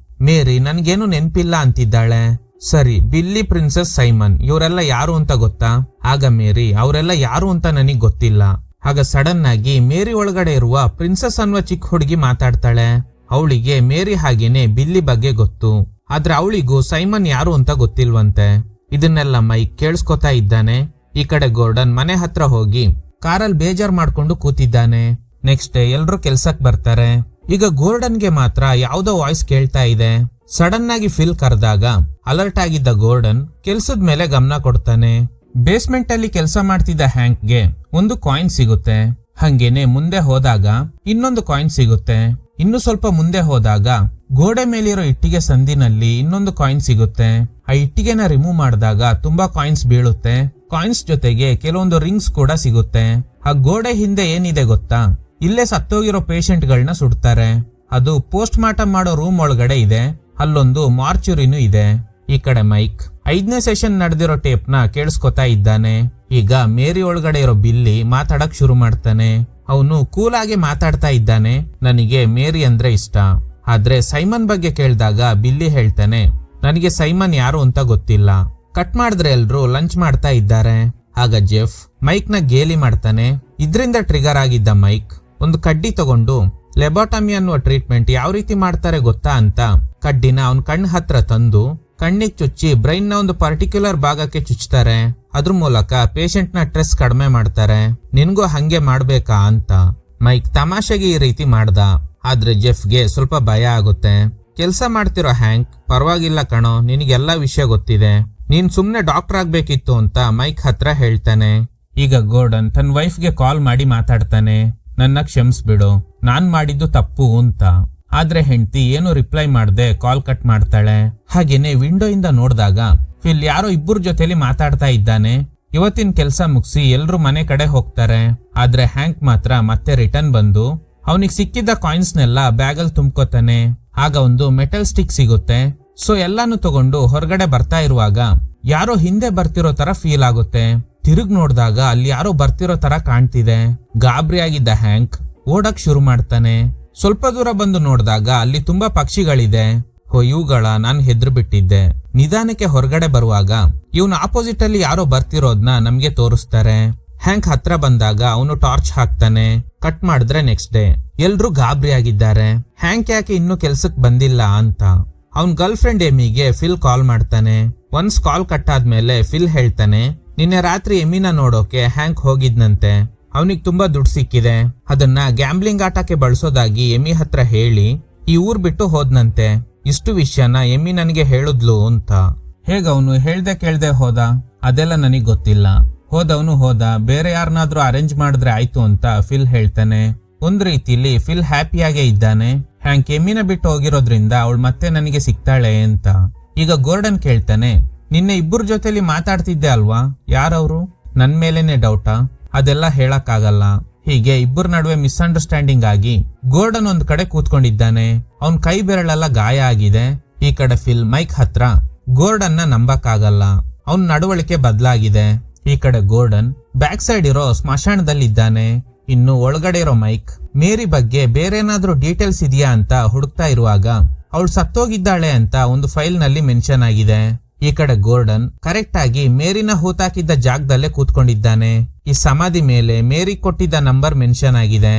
ಮೇರಿ ನನ್ಗೇನು ನೆನ್ಪಿಲ್ಲ ಅಂತಿದ್ದಾಳೆ. ಸರಿ, ಬಿಲ್ಲಿ, ಪ್ರಿನ್ಸೆಸ್, ಸೈಮನ್ ಇವರೆಲ್ಲ ಯಾರು ಅಂತ ಗೊತ್ತಾ? ಆಗ ಮೇರಿ ಅವರೆಲ್ಲ ಯಾರು ಅಂತ ನನಗ್ ಗೊತ್ತಿಲ್ಲ. ಆಗ ಸಡನ್ ಆಗಿ ಮೇರಿ ಒಳಗಡೆ ಇರುವ ಪ್ರಿನ್ಸೆಸ್ ಅನ್ನುವ ಚಿಕ್ಕ ಹುಡುಗಿ ಮಾತಾಡ್ತಾಳೆ. ಅವಳಿಗೆ ಮೇರಿ ಹಾಗೇನೆ ಬಿಲ್ಲಿ ಬಗ್ಗೆ ಗೊತ್ತು. ಆದ್ರೆ ಅವಳಿಗೂ ಸೈಮನ್ ಯಾರು ಅಂತ ಗೊತ್ತಿಲ್ವಂತೆ. ಇದನ್ನೆಲ್ಲ ಮೈಕ್ ಕೇಳಿಸ್ಕೊತಾ ಇದ್ದಾನೆ. ಈ ಕಡೆ ಗೋರ್ಡನ್ ಮನೆ ಹತ್ರ ಹೋಗಿ ಕಾರಲ್ಲಿ ಬೇಜಾರ್ ಮಾಡ್ಕೊಂಡು ಕೂತಿದ್ದಾನೆ. ನೆಕ್ಸ್ಟ್ ಡೇ ಎಲ್ರು ಕೆಲ್ಸಕ್ ಬರ್ತಾರೆ. ಈಗ ಗೋರ್ಡನ್ಗೆ ಮಾತ್ರ ಯಾವ್ದೋ ವಾಯ್ಸ್ ಕೇಳ್ತಾ ಇದೆ. ಸಡನ್ ಆಗಿ ಫಿಲ್ ಕರೆದಾಗ ಅಲರ್ಟ್ ಆಗಿದ್ದ ಗೋರ್ಡನ್ ಕೆಲ್ಸದ ಮೇಲೆ ಗಮನ ಕೊಡ್ತಾನೆ. ಬೇಸ್ಮೆಂಟ್ ಅಲ್ಲಿ ಕೆಲಸ ಮಾಡ್ತಿದ್ದ ಹ್ಯಾಂಕ್ಗೆ ಒಂದು ಕಾಯಿನ್ ಸಿಗುತ್ತೆ. ಹಂಗೇನೆ ಮುಂದೆ ಹೋದಾಗ ಇನ್ನೊಂದು ಕಾಯಿನ್ ಸಿಗುತ್ತೆ. ಇನ್ನು ಸ್ವಲ್ಪ ಮುಂದೆ ಹೋದಾಗ ಗೋಡೆ ಮೇಲಿರೋ ಇಟ್ಟಿಗೆ ಸಂದಿನಲ್ಲಿ ಇನ್ನೊಂದು ಕಾಯಿನ್ ಸಿಗುತ್ತೆ. ಆ ಇಟ್ಟಿಗೆನ ರಿಮೂವ್ ಮಾಡಿದಾಗ ತುಂಬಾ ಕಾಯಿನ್ಸ್ ಬೀಳುತ್ತೆ. ಕಾಯಿನ್ಸ್ ಜೊತೆಗೆ ಕೆಲವೊಂದು ರಿಂಗ್ಸ್ ಕೂಡ ಸಿಗುತ್ತೆ. ಆ ಗೋಡೆ ಹಿಂದೆ ಏನಿದೆ ಗೊತ್ತಾ? ಇಲ್ಲೇ ಸತ್ತೋಗಿರೋ ಪೇಷಂಟ್ ಗಳನ್ನ ಸುಡ್ತಾರೆ. ಅದು ಪೋಸ್ಟ್ ಮಾರ್ಟಮ್ ಮಾಡೋ ರೂಮ್ ಒಳಗಡೆ ಇದೆ. ಅಲ್ಲೊಂದು ಮಾರ್ಚುರಿನೂ ಇದೆ. ಈ ಕಡೆ ಮೈಕ್ 5ನೇ ಸೆಷನ್ ನಡೆದಿರೋ ಟೇಪ್ ನ ಕೇಳಿಸ್ಕೊತಾ ಇದ್ದಾನೆ. ಈಗ ಮೇರಿ ಒಳಗಡೆ ಇರೋ ಬಿಲ್ಲಿ ಮಾತಾಡಕ್ ಶುರು ಮಾಡ್ತಾನೆ. ಅವನು ಕೂಲ್ ಆಗಿ ಮಾತಾಡ್ತಾ ಇದ್ದಾನೆ, ನನಗೆ ಮೇರಿ ಅಂದ್ರೆ ಇಷ್ಟ. ಆದ್ರೆ ಸೈಮನ್ ಬಗ್ಗೆ ಕೇಳಿದಾಗ ಬಿಲ್ಲಿ ಹೇಳ್ತಾನೆ, ನನಗೆ ಸೈಮನ್ ಯಾರು ಅಂತ ಗೊತ್ತಿಲ್ಲ. ಕಟ್ ಮಾಡಿದ್ರೆ ಎಲ್ರು ಲಂಚ್ ಮಾಡ್ತಾ ಇದ್ದಾರೆ. ಆಗ ಜೆಫ್ ಮೈಕ್ ನ ಗೇಲಿ ಮಾಡ್ತಾನೆ. ಇದ್ರಿಂದ ಟ್ರಿಗರ್ ಆಗಿದ್ದ ಮೈಕ್ ಒಂದು ಕಡ್ಡಿ ತಗೊಂಡು ಲೆಬಾಟಮಿ ಅನ್ನುವ ಟ್ರೀಟ್ಮೆಂಟ್ ಯಾವ ರೀತಿ ಮಾಡ್ತಾರೆ ಗೊತ್ತಾ ಅಂತ ಕಡ್ಡಿನ ಅವನ್ ಕಣ್ ಹತ್ರ ತಂದು ಕಣ್ಣಿಗೆ ಚುಚ್ಚಿ ಬ್ರೈನ್ ನ ಒಂದು ಪರ್ಟಿಕ್ಯುಲರ್ ಭಾಗಕ್ಕೆ ಚುಚ್ತಾರೆ. ಅದ್ರ ಮೂಲಕ ಪೇಷಂಟ್ ನ ಸ್ಟ್ರೆಸ್ ಕಡಿಮೆ ಮಾಡ್ತಾರೆ. ನಿನ್ಗೂ ಹಂಗೆ ಮಾಡ್ಬೇಕಾ ಅಂತ ಮೈಕ್ ತಮಾಷೆಗೆ ಈ ರೀತಿ ಮಾಡ್ದ. ಆದ್ರೆ ಜೆಫ್ಗೆ ಸ್ವಲ್ಪ ಭಯ ಆಗುತ್ತೆ. ಕೆಲ್ಸ ಮಾಡ್ತಿರೋ ಹ್ಯಾಂಕ್, ಪರವಾಗಿಲ್ಲ ಕಣೋ, ನಿನಗೆಲ್ಲಾ ವಿಷಯ ಗೊತ್ತಿದೆ, ನೀನ್ ಸುಮ್ನೆ ಡಾಕ್ಟರ್ ಆಗ್ಬೇಕಿತ್ತು ಅಂತ ಮೈಕ್ ಹತ್ರ ಹೇಳ್ತಾನೆ. ಈಗ ಗೋರ್ಡನ್ ತನ್ನ ವೈಫ್ಗೆ ಕಾಲ್ ಮಾಡಿ ಮಾತಾಡ್ತಾನೆ, ನನ್ನ ಕ್ಷಮಿಸ್ಬಿಡು, ನಾನ್ ಮಾಡಿದ್ದು ತಪ್ಪು ಅಂತ. ಆದ್ರೆ ಹೆಂಡತಿ ಏನು ರಿಪ್ಲೈ ಮಾಡದೆ ಕಾಲ್ ಕಟ್ ಮಾಡ್ತಾಳೆ. ಹಾಗೇನೆ ವಿಂಡೋ ಇಂದ ನೋಡಿದಾಗ ಫಿಲ್ ಯಾರೋ ಇಬ್ಬರ ಜೊತೆಲಿ ಮಾತಾಡ್ತಾ ಇದ್ದಾನೆ. ಇವತ್ತಿನ ಕೆಲ್ಸ ಮುಗಿಸಿ ಎಲ್ರು ಮನೆ ಕಡೆ ಹೋಗ್ತಾರೆ. ಆದ್ರೆ ಹ್ಯಾಂಕ್ ಮಾತ್ರ ಮತ್ತೆ ರಿಟರ್ನ್ ಬಂದು ಅವನಿಗೆ ಸಿಕ್ಕಿದ್ದ ಕಾಯಿನ್ಸ್ನೆಲ್ಲ ಬ್ಯಾಗಲ್ ತುಂಬ್ಕೋತಾನೆ. ಆಗ ಒಂದು ಮೆಟಲ್ ಸ್ಟಿಕ್ ಸಿಗುತ್ತೆ. ಸೊ ಎಲ್ಲಾನು ತಗೊಂಡು ಹೊರಗಡೆ ಬರ್ತಾ ಇರುವಾಗ ಯಾರೋ ಹಿಂದೆ ಬರ್ತಿರೋ ತರ ಫೀಲ್ ಆಗುತ್ತೆ. ತಿರುಗ್ ನೋಡ್ದಾಗ ಅಲ್ಲಿ ಯಾರೋ ಬರ್ತಿರೋ ತರ ಕಾಣ್ತಿದೆ. ಗಾಬರಿ ಆಗಿದ್ದ ಹ್ಯಾಂಕ್ ಓಡಕ್ ಶುರು ಮಾಡ್ತಾನೆ. ಸ್ವಲ್ಪ ದೂರ ಬಂದು ನೋಡಿದಾಗ ಅಲ್ಲಿ ತುಂಬಾ ಪಕ್ಷಿಗಳಿದೆ. ಇವುಗಳ ನಾನ್ ಹೆದ್ರು ಬಿಟ್ಟಿದ್ದೆ. ನಿಧಾನಕ್ಕೆ ಹೊರಗಡೆ ಬರುವಾಗ ಇವನು ಆಪೋಸಿಟ್ ಅಲ್ಲಿ ಯಾರೋ ಬರ್ತಿರೋದ್ನ ನಮ್ಗೆ ತೋರಿಸ್ತಾರೆ. ಹ್ಯಾಂಕ್ ಹತ್ರ ಬಂದಾಗ ಅವನು ಟಾರ್ಚ್ ಹಾಕ್ತಾನೆ. ಕಟ್ ಮಾಡಿದ್ರೆ ನೆಕ್ಸ್ಟ್ ಡೇ ಎಲ್ರು ಗಾಬರಿ ಆಗಿದ್ದಾರೆ. ಹ್ಯಾಂಕ್ ಯಾಕೆ ಇನ್ನೂ ಕೆಲ್ಸಕ್ ಬಂದಿಲ್ಲ ಅಂತ. ಅವನ್ ಗರ್ಲ್ ಫ್ರೆಂಡ್ ಎಮಿಗೆ ಫಿಲ್ ಕಾಲ್ ಮಾಡ್ತಾನೆ. ಒನ್ಸ್ ಕಾಲ್ ಕಟ್ ಆದ್ಮೇಲೆ ಫಿಲ್ ಹೇಳ್ತಾನೆ, ನಿನ್ನೆ ರಾತ್ರಿ ಎಮಿನ ನೋಡೋಕೆ ಹ್ಯಾಂಕ್ ಹೋಗಿದ್ನಂತೆ. ಅವನಿಗೆ ತುಂಬಾ ದುಡ್ಡು ಸಿಕ್ಕಿದೆ. ಅದನ್ನ ಗ್ಯಾಂಬ್ಲಿಂಗ್ ಆಟಕ್ಕೆ ಬಳಸೋದಾಗಿ ಎಮಿ ಹತ್ರ ಹೇಳಿ ಈ ಊರ್ ಬಿಟ್ಟು ಹೋದ್ನಂತೆ. ಇಷ್ಟು ವಿಷಯನ ಎಮಿ ನನಗೆ ಹೇಳಿದ್ಲು ಅಂತ. ಹೇಗವನು ಹೇಳ್ದೆ ಕೇಳ್ದೆ ಹೋದ ಅದೆಲ್ಲ ನನಗ್ ಗೊತ್ತಿಲ್ಲ. ಹೋದವನು ಹೋದ, ಬೇರೆ ಯಾರನ್ನಾದ್ರೂ ಅರೇಂಜ್ ಮಾಡಿದ್ರೆ ಆಯ್ತು ಅಂತ ಫಿಲ್ ಹೇಳ್ತಾನೆ. ಒಂದ್ ರೀತಿಲಿ ಫಿಲ್ ಹ್ಯಾಪಿಯಾಗೇ ಇದ್ದಾನೆ. ಹ್ಯಾಂಕ್ ಎಮಿನ ಬಿಟ್ಟು ಹೋಗಿರೋದ್ರಿಂದ ಅವಳು ಮತ್ತೆ ನನಗೆ ಸಿಗ್ತಾಳೆ ಅಂತ. ಈಗ ಗೋರ್ಡನ್ ಕೇಳ್ತಾನೆ, ನಿನ್ನೆ ಇಬ್ಬರ ಜೊತೆಲಿ ಮಾತಾಡ್ತಿದ್ದೆ ಅಲ್ವಾ, ಯಾರವ್ರು? ನನ್ ಮೇಲೇನೆ ಡೌಟಾ? ಅದೆಲ್ಲ ಹೇಳಕ್ ಆಗಲ್ಲ. ಹೀಗೆ ಇಬ್ಬರ ನಡುವೆ ಮಿಸ್ಅಂಡರ್ಸ್ಟ್ಯಾಂಡಿಂಗ್ ಆಗಿ ಗೋರ್ಡನ್ ಒಂದ್ ಕಡೆ ಕೂತ್ಕೊಂಡಿದ್ದಾನೆ. ಅವನ್ ಕೈ ಬೆರಳೆಲ್ಲ ಗಾಯ ಆಗಿದೆ. ಈ ಕಡೆ ಫಿಲ್ ಮೈಕ್ ಹತ್ರ ಗೋರ್ಡನ್ ನ ನಂಬಕ್ ಆಗಲ್ಲ. ಅವನ್ ನಡವಳಿಕೆ ಬದಲಾಗಿದೆ. ಈ ಕಡೆ ಗೋರ್ಡನ್ ಬ್ಯಾಕ್ ಸೈಡ್ ಇರೋ ಸ್ಮಶಾನದಲ್ಲಿದ್ದಾನೆ. ಇನ್ನು ಒಳಗಡೆ ಇರೋ ಮೈಕ್ ಮೇರಿ ಬಗ್ಗೆ ಬೇರೇನಾದ್ರೂ ಡೀಟೇಲ್ಸ್ ಇದೆಯಾ ಅಂತ ಹುಡುಕ್ತಾ ಇರುವಾಗ ಅವಳು ಸತ್ತೋಗಿದ್ದಾಳೆ ಅಂತ ಒಂದು ಫೈಲ್ ನಲ್ಲಿ ಮೆನ್ಷನ್ ಆಗಿದೆ. ಈ ಕಡೆ ಗೋರ್ಡನ್ ಕರೆಕ್ಟ್ ಆಗಿ ಮೇರಿನ ಹೂತಾಕಿದ್ದ ಜಾಗದಲ್ಲೇ ಕೂತ್ಕೊಂಡಿದ್ದಾನೆ. ಈ ಸಮಾಧಿ ಮೇಲೆ ಮೇರಿ ಕೊಟ್ಟಿದ್ದ ನಂಬರ್ ಮೆನ್ಷನ್ ಆಗಿದೆ.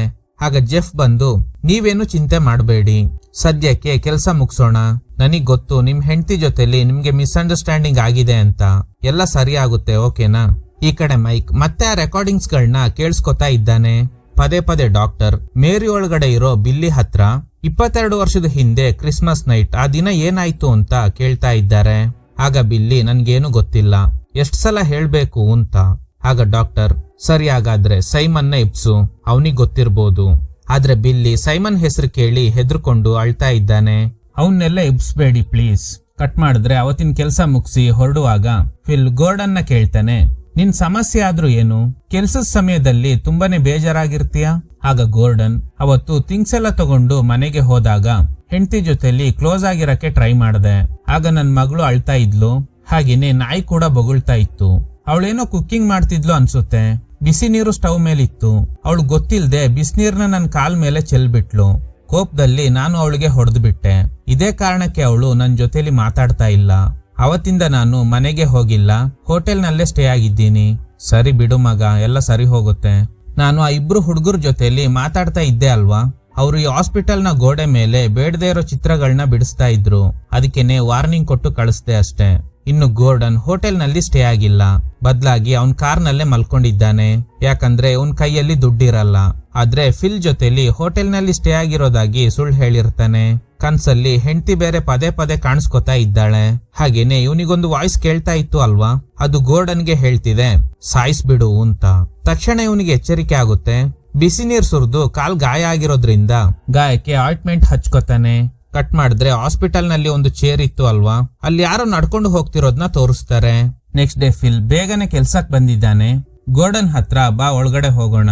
ಆಗ ಜೆಫ್ ಬಂದು, ನೀವೇನು ಚಿಂತೆ ಮಾಡಬೇಡಿ, ಸದ್ಯಕ್ಕೆ ಕೆಲಸ ಮುಗಿಸೋಣ. ನನಗ್ ಗೊತ್ತು ನಿಮ್ ಹೆಂಡತಿ ಜೊತೆಲಿ ನಿಮ್ಗೆ ಮಿಸ್ಅಂಡರ್ಸ್ಟ್ಯಾಂಡಿಂಗ್ ಆಗಿದೆ ಅಂತ. ಎಲ್ಲ ಸರಿ ಆಗುತ್ತೆ, ಓಕೆನಾ? ಈ ಕಡೆ ಮೈಕ್ ಮತ್ತೆ ಆ ರೆಕಾರ್ಡಿಂಗ್ಸ್ ಗಳನ್ನ ಕೇಳಿಸ್ಕೊತಾ ಇದ್ದಾನೆ. ಪದೇ ಪದೇ ಡಾಕ್ಟರ್ ಮೇರಿ ಒಳಗಡೆ ಇರೋ ಬಿಲ್ಲಿ ಹತ್ರ 22 ವರ್ಷದ ಹಿಂದೆ ಕ್ರಿಸ್ಮಸ್ ನೈಟ್ ಆ ದಿನ ಏನಾಯ್ತು ಅಂತ ಕೇಳ್ತಾ ಇದ್ದಾರೆ. ಆಗ ಬಿಲ್ಲಿ ನನ್ಗೇನು ಗೊತ್ತಿಲ್ಲ, ಎಷ್ಟ್ ಸಲ ಹೇಳ್ಬೇಕು ಅಂತ. ಆಗ ಡಾಕ್ಟರ್, ಸರಿ ಹಾಗಾದ್ರೆ ಸೈಮನ್ನ ಇಪ್ಸು, ಅವನಿಗೆ ಗೊತ್ತಿರ್ಬೋದು. ಆದ್ರೆ ಬಿಲ್ಲಿ ಸೈಮನ್ ಹೆಸರು ಕೇಳಿ ಹೆದರ್ಕೊಂಡು ಅಳ್ತಾ ಇದ್ದಾನೆ. ಅವನ್ನೆಲ್ಲ ಇಬ್ಸ್ಬೇಡಿ ಪ್ಲೀಸ್. ಕಟ್ ಮಾಡಿದ್ರೆ ಅವತ್ತಿನ ಕೆಲ್ಸ ಮುಗಿಸಿ ಹೊರಡುವಾಗ ಫಿಲ್ ಗೋರ್ಡನ್ ನ ಕೇಳ್ತಾನೆ, ನಿನ್ ಸಮಸ್ಯೆ ಆದ್ರೂ ಏನು? ಕೆಲ್ಸದ ಸಮಯದಲ್ಲಿ ತುಂಬಾನೇ ಬೇಜಾರಾಗಿರ್ತೀಯ? ಆಗ ಗೋರ್ಡನ್, ಅವತ್ತು ಥಿಂಗ್ಸ್ ಎಲ್ಲ ತಗೊಂಡು ಮನೆಗೆ ಹೋದಾಗ ಹೆಂಡತಿ ಜೊತೆಲಿ ಕ್ಲೋಸ್ ಆಗಿರಕ್ಕೆ ಟ್ರೈ ಮಾಡ್ದೆ. ಆಗ ನನ್ ಮಗಳು ಅಳ್ತಾ ಇದ್ಲು. ಹಾಗೇನೆ ನಾಯಿ ಕೂಡ ಬೊಗಳ್ತಾ ಇತ್ತು. ಅವಳೇನೋ ಕುಕ್ಕಿಂಗ್ ಮಾಡ್ತಿದ್ಲು ಅನ್ಸುತ್ತೆ. ಬಿಸಿ ನೀರು ಸ್ಟವ್ ಮೇಲಿತ್ತು. ಅವಳು ಗೊತ್ತಿಲ್ದೆ ಬಿಸಿನೀರ್ನ ನನ್ ಕಾಲ್ ಮೇಲೆ ಚೆಲ್ಬಿಟ್ಲು. ಕೋಪದಲ್ಲಿ ನಾನು ಅವಳಿಗೆ ಹೊಡೆದು ಬಿಟ್ಟೆ. ಇದೇ ಕಾರಣಕ್ಕೆ ಅವಳು ನನ್ ಜೊತೆಲಿ ಮಾತಾಡ್ತಾ ಇಲ್ಲ. ಅವತ್ತಿಂದ ನಾನು ಮನೆಗೆ ಹೋಗಿಲ್ಲ, ಹೋಟೆಲ್ ನಲ್ಲೇ ಸ್ಟೇ ಆಗಿದ್ದೀನಿ. ಸರಿ ಬಿಡು ಮಗ, ಎಲ್ಲ ಸರಿ ಹೋಗುತ್ತೆ. ನಾನು ಆ ಇಬ್ರು ಹುಡುಗರ ಜೊತೆಲಿ ಮಾತಾಡ್ತಾ ಇದ್ದೆ ಅಲ್ವಾ, ಅವರು ಈ ಹಾಸ್ಪಿಟಲ್ ನ ಗೋಡೆ ಮೇಲೆ ಬೇಡದೇ ಇರೋ ಚಿತ್ರಗಳನ್ನ ಬಿಡಿಸ್ತಾ ಇದ್ರು. ಅದಕ್ಕೇನೆ ವಾರ್ನಿಂಗ್ ಕೊಟ್ಟು ಕಳಿಸ್ದೆ ಅಷ್ಟೇ. ಇನ್ನು ಗೋರ್ಡನ್ ಹೋಟೆಲ್ ನಲ್ಲಿ ಸ್ಟೇ ಆಗಿಲ್ಲ, ಬದಲಾಗಿ ಅವನ್ ಕಾರ್ ನಲ್ಲೇ ಮಲ್ಕೊಂಡಿದ್ದಾನೆ. ಯಾಕಂದ್ರೆ ಅವನ್ ಕೈಯಲ್ಲಿ ದುಡ್ಡಿರಲ್ಲ. ಆದ್ರೆ ಫಿಲ್ ಜೊತೆಲಿ ಹೋಟೆಲ್ ನಲ್ಲಿ ಸ್ಟೇ ಆಗಿರೋದಾಗಿ ಸುಳ್ಳು ಹೇಳಿರ್ತಾನೆ. ಕನ್ಸಲ್ಲಿ ಹೆಂಡತಿ ಬೇರೆ ಪದೇ ಪದೇ ಕಾಣಿಸ್ಕೊತಾ ಇದ್ದಾಳೆ. ಹಾಗೇನೆ ಇವನಿಗೊಂದು ವಾಯ್ಸ್ ಕೇಳ್ತಾ ಇತ್ತು ಅಲ್ವಾ, ಅದು ಗೋರ್ಡನ್ಗೆ ಹೇಳ್ತಿದೆ ಸಾಯಿಸ್ಬಿಡು ಅಂತ. ತಕ್ಷಣ ಇವನಿಗೆ ಎಚ್ಚರಿಕೆ ಆಗುತ್ತೆ. ಬಿಸಿ ನೀರ್ ಸುರಿದು ಕಾಲ್ ಗಾಯ ಆಗಿರೋದ್ರಿಂದ ಗಾಯಕ್ಕೆ ಆಯಿಂಟ್ಮೆಂಟ್ ಹಚ್ಕೋತಾನೆ. ಕಟ್ ಮಾಡಿದ್ರೆ ಹಾಸ್ಪಿಟಲ್ ನಲ್ಲಿ ಒಂದು ಚೇರ್ ಇತ್ತು ಅಲ್ವಾ, ಅಲ್ಲಿ ಯಾರೋ ನಡ್ಕೊಂಡು ಹೋಗ್ತಿರೋದ್ನ ತೋರಿಸ್ತಾರೆ. ನೆಕ್ಸ್ಟ್ ಡೇ ಫಿಲ್ ಬೇಗನೆ ಕೆಲ್ಸಕ್ ಬಂದಿದ್ದಾನೆ. ಗೋರ್ಡನ್ ಹತ್ರ, ಬಾ ಒಳಗಡೆ ಹೋಗೋಣ.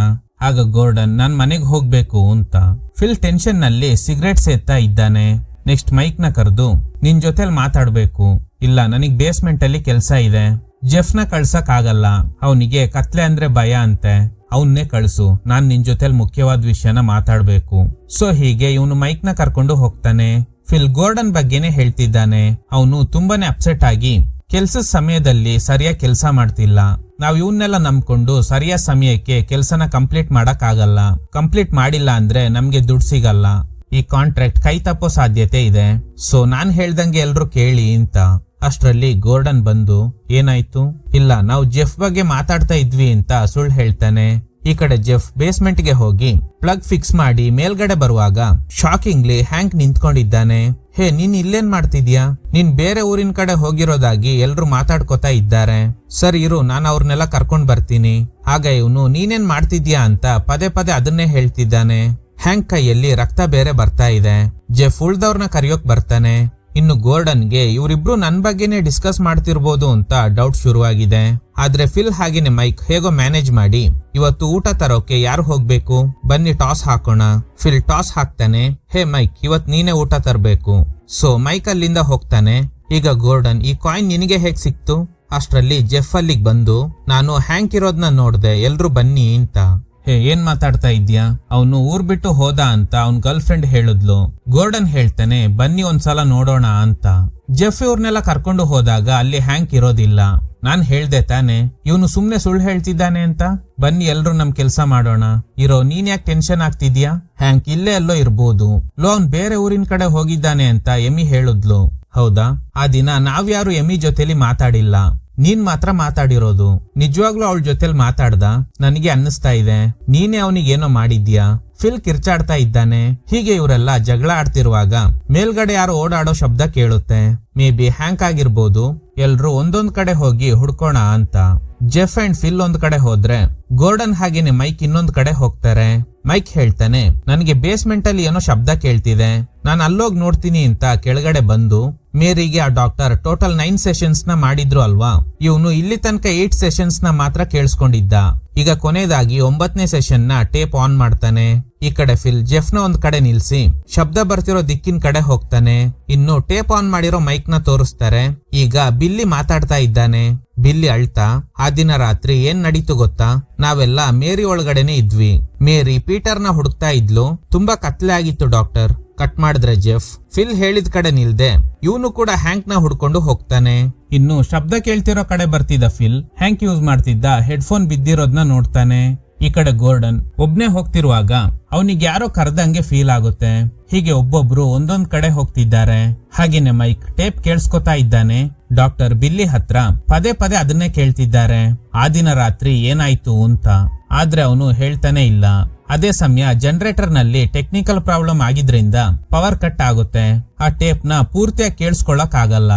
ಆಗ ಗೋರ್ಡನ್, ನಾನ್ ಮನೆಗ್ ಹೋಗ್ಬೇಕು ಅಂತ. ಫಿಲ್ ಟೆನ್ಷನ್ ನಲ್ಲಿ ಸಿಗರೇಟ್ ಸೇತಾ ಇದ್ದಾನೆ. ನೆಕ್ಸ್ಟ್ ಮೈಕ್ ನ ಕರೆದು, ನಿನ್ ಜೊತೆಲ್ ಮಾತಾಡ್ಬೇಕು. ಇಲ್ಲ, ನನಗ್ ಬೇಸ್ಮೆಂಟ್ ಅಲ್ಲಿ ಕೆಲ್ಸ ಇದೆ. ಜೆಫ್ ನ ಕಳ್ಸಕ್ ಆಗಲ್ಲ, ಅವನಿಗೆ ಕತ್ಲೆ ಅಂದ್ರೆ ಭಯ ಅಂತೆ. ಅವನ್ನೇ ಕಳ್ಸು, ನಾನ್ ನಿನ್ ಜೊತೆಲ್ ಮುಖ್ಯವಾದ ವಿಷಯನ ಮಾತಾಡ್ಬೇಕು. ಸೊ ಹೀಗೆ ಇವನು ಮೈಕ್ ನ ಕರ್ಕೊಂಡು ಹೋಗ್ತಾನೆ. ಫಿಲ್ ಗೋರ್ಡನ್ ಬಗ್ಗೆನೆ ಹೇಳ್ತಿದ್ದಾನೆ. ಅವನು ತುಂಬಾನೇ ಅಪ್ಸೆಟ್ ಆಗಿ ಕೆಲ್ಸದ ಸಮಯದಲ್ಲಿ ಸರಿಯಾಗಿ ಕೆಲಸ ಮಾಡ್ತಿಲ್ಲ. ನಾವ್ ಇವನ್ನೆಲ್ಲ ನಂಬ್ಕೊಂಡು ಸರಿಯಾದ ಸಮಯಕ್ಕೆ ಕೆಲ್ಸನ ಕಂಪ್ಲೀಟ್ ಮಾಡಕ್ ಆಗಲ್ಲ. ಕಂಪ್ಲೀಟ್ ಮಾಡಿಲ್ಲ ಅಂದ್ರೆ ನಮ್ಗೆ ದುಡ್ಡು ಸಿಗಲ್ಲ. ಈ ಕಾಂಟ್ರಾಕ್ಟ್ ಕೈ ತಪ್ಪೋ ಸಾಧ್ಯತೆ ಇದೆ. ಸೊ ನಾನ್ ಹೇಳ್ದಂಗೆ ಎಲ್ರು ಕೇಳಿ ಅಂತ. ಅಷ್ಟ್ರಲ್ಲಿ ಗೋರ್ಡನ್ ಬಂದು, ಏನಾಯ್ತು? ಇಲ್ಲ, ನಾವು ಜೆಫ್ ಬಗ್ಗೆ ಮಾತಾಡ್ತಾ ಇದ್ವಿ ಅಂತ ಸುಳ್ಳು ಹೇಳ್ತಾನೆ. ಈ ಕಡೆ ಜೆಫ್ ಬೇಸ್ಮೆಂಟ್ ಗೆ ಹೋಗಿ ಪ್ಲಗ್ ಫಿಕ್ಸ್ ಮಾಡಿ ಮೇಲ್ಗಡೆ ಬರುವಾಗ ಶಾಕಿಂಗ್ಲಿ ಹ್ಯಾಂಕ್ ನಿಂತ್ಕೊಂಡಿದ್ದಾನೆ. ಹೇ, ನೀನ್ ಇಲ್ಲೇನ್ ಮಾಡ್ತಿದ್ಯಾ? ನೀನ್ ಬೇರೆ ಊರಿನ ಕಡೆ ಹೋಗಿರೋದಾಗಿ ಎಲ್ರು ಮಾತಾಡ್ಕೋತಾ ಇದ್ದಾರೆ. ಸರಿ ಇರು, ನಾನು ಅವ್ರನ್ನೆಲ್ಲ ಕರ್ಕೊಂಡ್ ಬರ್ತೀನಿ. ಆಗ ಇವನು ನೀನೇನ್ ಮಾಡ್ತಿದ್ಯಾ ಅಂತ ಪದೇ ಪದೇ ಅದನ್ನೇ ಹೇಳ್ತಿದ್ದಾನೆ. ಹ್ಯಾಂಕ್ ಕೈಯಲ್ಲಿ ರಕ್ತ ಬೇರೆ ಬರ್ತಾ ಇದೆ. ಜೆಫ್ ಉಳ್ದವ್ರನ್ನ ಕರೆಯೋಕ್ ಬರ್ತಾನೆ. ಇನ್ನು ಗೋರ್ಡನ್ಗೆ ಇವರಿಬ್ರು ನನ್ ಬಗ್ಗೆನೆ ಡಿಸ್ಕಸ್ ಮಾಡ್ತಿರ್ಬೋದು ಅಂತ ಡೌಟ್ ಶುರುವಾಗಿದೆ. ಆದ್ರೆ ಫಿಲ್ ಹಾಗೇನೆ ಮೈಕ್ ಹೇಗೋ ಮ್ಯಾನೇಜ್ ಮಾಡಿ ಇವತ್ತು ಊಟ ತರೋಕೆ ಯಾರು ಹೋಗ್ಬೇಕು ಬನ್ನಿ ಟಾಸ್ ಹಾಕೋಣ. ಫಿಲ್ ಟಾಸ್ ಹಾಕ್ತಾನೆ. ಹೇ ಮೈಕ್, ಇವತ್ ನೀನೇ ಊಟ ತರ್ಬೇಕು. ಸೊ ಮೈಕ್ ಅಲ್ಲಿಂದ ಹೋಗ್ತಾನೆ. ಈಗ ಗೋರ್ಡನ್, ಈ ಕಾಯಿನ್ ನಿನಗೆ ಹೇಗ್ ಸಿಕ್ತು? ಅಷ್ಟ್ರಲ್ಲಿ ಜೆಫ್ ಅಲ್ಲಿಗ್ ಬಂದು, ನಾನು ಹ್ಯಾಂಕ್ ಇರೋದ್ನ ನೋಡ್ದೆ, ಎಲ್ರು ಬನ್ನಿ ಅಂತ. ಹೇ, ಏನ್ ಮಾತಾಡ್ತಾ ಇದ್ಯಾ? ಅವನು ಊರ್ ಬಿಟ್ಟು ಹೋದ ಅಂತ ಅವ್ನ್ ಗರ್ಲ್ ಫ್ರೆಂಡ್ ಹೇಳಿದ್ಲು. ಗೋರ್ಡನ್ ಹೇಳ್ತಾನೆ, ಬನ್ನಿ ಒಂದ್ಸಲ ನೋಡೋಣ ಅಂತ. ಜೆಫ್ ಇವ್ರನ್ನೆಲ್ಲ ಕರ್ಕೊಂಡು ಹೋದಾಗ ಅಲ್ಲಿ ಹ್ಯಾಂಕ್ ಇರೋದಿಲ್ಲ. ನಾನ್ ಹೇಳ್ದೆ ತಾನೆ ಇವನು ಸುಮ್ನೆ ಸುಳ್ಳು ಹೇಳ್ತಿದ್ದಾನೆ ಅಂತ. ಬನ್ನಿ ಎಲ್ರು ನಮ್ ಕೆಲ್ಸ ಮಾಡೋಣ. ನೀನ್ ಯಾಕೆ ಟೆನ್ಷನ್ ಆಗ್ತಿದ್ಯಾ? ಹ್ಯಾಂಕ್ ಇಲ್ಲೇ ಎಲ್ಲೋ ಇರ್ಬೋದು. ಅವ್ನ್ ಬೇರೆ ಊರಿನ ಕಡೆ ಹೋಗಿದ್ದಾನೆ ಅಂತ ಎಮಿ ಹೇಳಿದ್ಲು. ಹೌದಾ? ಆ ದಿನ ನಾವ್ಯಾರು ಎಮಿ ಜೊತೆಲಿ ಮಾತಾಡಿಲ್ಲ, ನೀನ್ ಮಾತ್ರ ಮಾತಾಡಿರೋದು. ನಿಜವಾಗ್ಲೂ ಅವಳ ಜೊತೆಲಿ ಮಾತಾಡ್ದ? ನನಗೆ ಅನ್ನಿಸ್ತಾ ಇದೆ ನೀನೇ ಅವನಿಗೇನೋ ಮಾಡಿದ್ಯಾ. ಫಿಲ್ ಕಿರ್ಚಾಡ್ತಾ ಇದ್ದಾನೆ. ಹೀಗೆ ಇವರೆಲ್ಲ ಜಗಳ ಆಡ್ತಿರುವಾಗ ಮೇಲ್ಗಡೆ ಯಾರೋ ಓಡಾಡೋ ಶಬ್ದ ಕೇಳುತ್ತೆ. ಮೇ ಬಿ ಹ್ಯಾಂಕ್ ಆಗಿರ್ಬೋದು. ಎಲ್ರು ಒಂದೊಂದ್ ಕಡೆ ಹೋಗಿ ಹುಡ್ಕೋಣ ಅಂತ. ಜೆಫ್ ಅಂಡ್ ಫಿಲ್ ಒಂದ್ ಕಡೆ ಹೋದ್ರೆ ಗೋರ್ಡನ್ ಹಾಗೇನೆ ಮೈಕ್ ಇನ್ನೊಂದ್ ಕಡೆ ಹೋಗ್ತಾರೆ. ಮೈಕ್ ಹೇಳ್ತಾನೆ, ನನಗೆ ಬೇಸ್ಮೆಂಟ್ ಅಲ್ಲಿ ಏನೋ ಶಬ್ದ ಕೇಳ್ತಿದೆ, ನಾನು ಅಲ್ಲೋಗ್ ನೋಡ್ತೀನಿ ಅಂತ ಕೆಳಗಡೆ ಬಂದು ಮೇರಿಗೆ ಆ ಡಾಕ್ಟರ್ ಟೋಟಲ್ 9 ಸೆಷನ್ಸ್ ನ ಮಾಡಿದ್ರು ಅಲ್ವಾ, ಇವನು ಇಲ್ಲಿ ತನಕ 8 ಸೆಷನ್ಸ್ ನ ಮಾತ್ರ ಕೇಳಿಸ್ಕೊಂಡಿದ್ದ. ಈಗ ಕೊನೆಯದಾಗಿ 9ನೇ ಸೆಷನ್ ನ ಟೇಪ್ ಆನ್ ಮಾಡ್ತಾನೆ. ಈ ಕಡೆ ಫಿಲ್ ಜೆಫ್ ನ ಒಂದ್ ಕಡೆ ನಿಲ್ಸಿ ಶಬ್ದ ಬರ್ತಿರೋ ದಿಕ್ಕಿನ ಕಡೆ ಹೋಗ್ತಾನೆ. ಇನ್ನು ಟೇಪ್ ಆನ್ ಮಾಡಿರೋ ಮೈಕ್ ನ ತೋರಿಸ್ತಾರೆ. ಈಗ ಬಿಲ್ಲಿ ಮಾತಾಡ್ತಾ ಇದ್ದಾನೆ. ಬಿಲ್ಲಿ ಅಳ್ತಾ, ಆ ದಿನ ರಾತ್ರಿ ಏನ್ ನಡೀತು ಗೊತ್ತಾ? ನಾವೆಲ್ಲ ಮೇರಿ ಒಳಗಡೆನೆ ಇದ್ವಿ. ಮೇರಿ ಪೀಟರ್ ನ ಹುಡುಕ್ತಾ ಇದ್ಲು. ತುಂಬಾ ಕತ್ಲೆ ಆಗಿತ್ತು ಡಾಕ್ಟರ್. ಕಟ್ ಮಾಡಿದ್ರೆ ಜೆಫ್ ಫಿಲ್ ಹೇಳಿದ ಕಡೆ ನಿಲ್ದೆ ಇವನು ಕೂಡ ಹ್ಯಾಂಕ್ ನ ಹುಡ್ಕೊಂಡು ಹೋಗ್ತಾನೆ. ಇನ್ನು ಶಬ್ದ ಕೇಳ್ತಿರೋ ಕಡೆ ಬರ್ತಿದ್ದ ಫಿಲ್ ಹ್ಯಾಂಕ್ ಯೂಸ್ ಮಾಡ್ತಿದ್ದ ಹೆಡ್ಫೋನ್ ಬಿದ್ದಿರೋದ್ನ ನೋಡ್ತಾನೆ. ಈ ಕಡೆ ಗೋರ್ಡನ್ ಒಬ್ನೇ ಹೋಗ್ತಿರುವಾಗ ಅವನಿಗೆ ಯಾರೋ ಕರೆದಂಗೆ ಫೀಲ್ ಆಗುತ್ತೆ. ಹೀಗೆ ಒಬ್ಬೊಬ್ರು ಒಂದೊಂದ್ ಕಡೆ ಹೋಗ್ತಿದ್ದಾರೆ. ಹಾಗೇನೆ ಮೈಕ್ ಟೇಪ್ ಕೇಳಿಸ್ಕೊತಾ ಇದ್ದಾನೆ. ಡಾಕ್ಟರ್ ಬಿಲ್ಲಿ ಹತ್ರ ಪದೇ ಪದೇ ಅದನ್ನೇ ಕೇಳ್ತಿದ್ದಾರೆ, ಆ ದಿನ ರಾತ್ರಿ ಏನಾಯ್ತು ಅಂತ. ಆದ್ರೆ ಅವನು ಹೇಳ್ತಾನೆ ಇಲ್ಲ. ಅದೇ ಸಮಯ ಜನರೇಟರ್ ನಲ್ಲಿ ಟೆಕ್ನಿಕಲ್ ಪ್ರಾಬ್ಲಮ್ ಆಗಿದ್ರಿಂದ ಪವರ್ ಕಟ್ ಆಗುತ್ತೆ. ಆ ಟೇಪ್ ನ ಪೂರ್ತಿಯಾಗಿ ಕೇಳಿಸ್ಕೊಳ್ಳಕ್ ಆಗಲ್ಲ.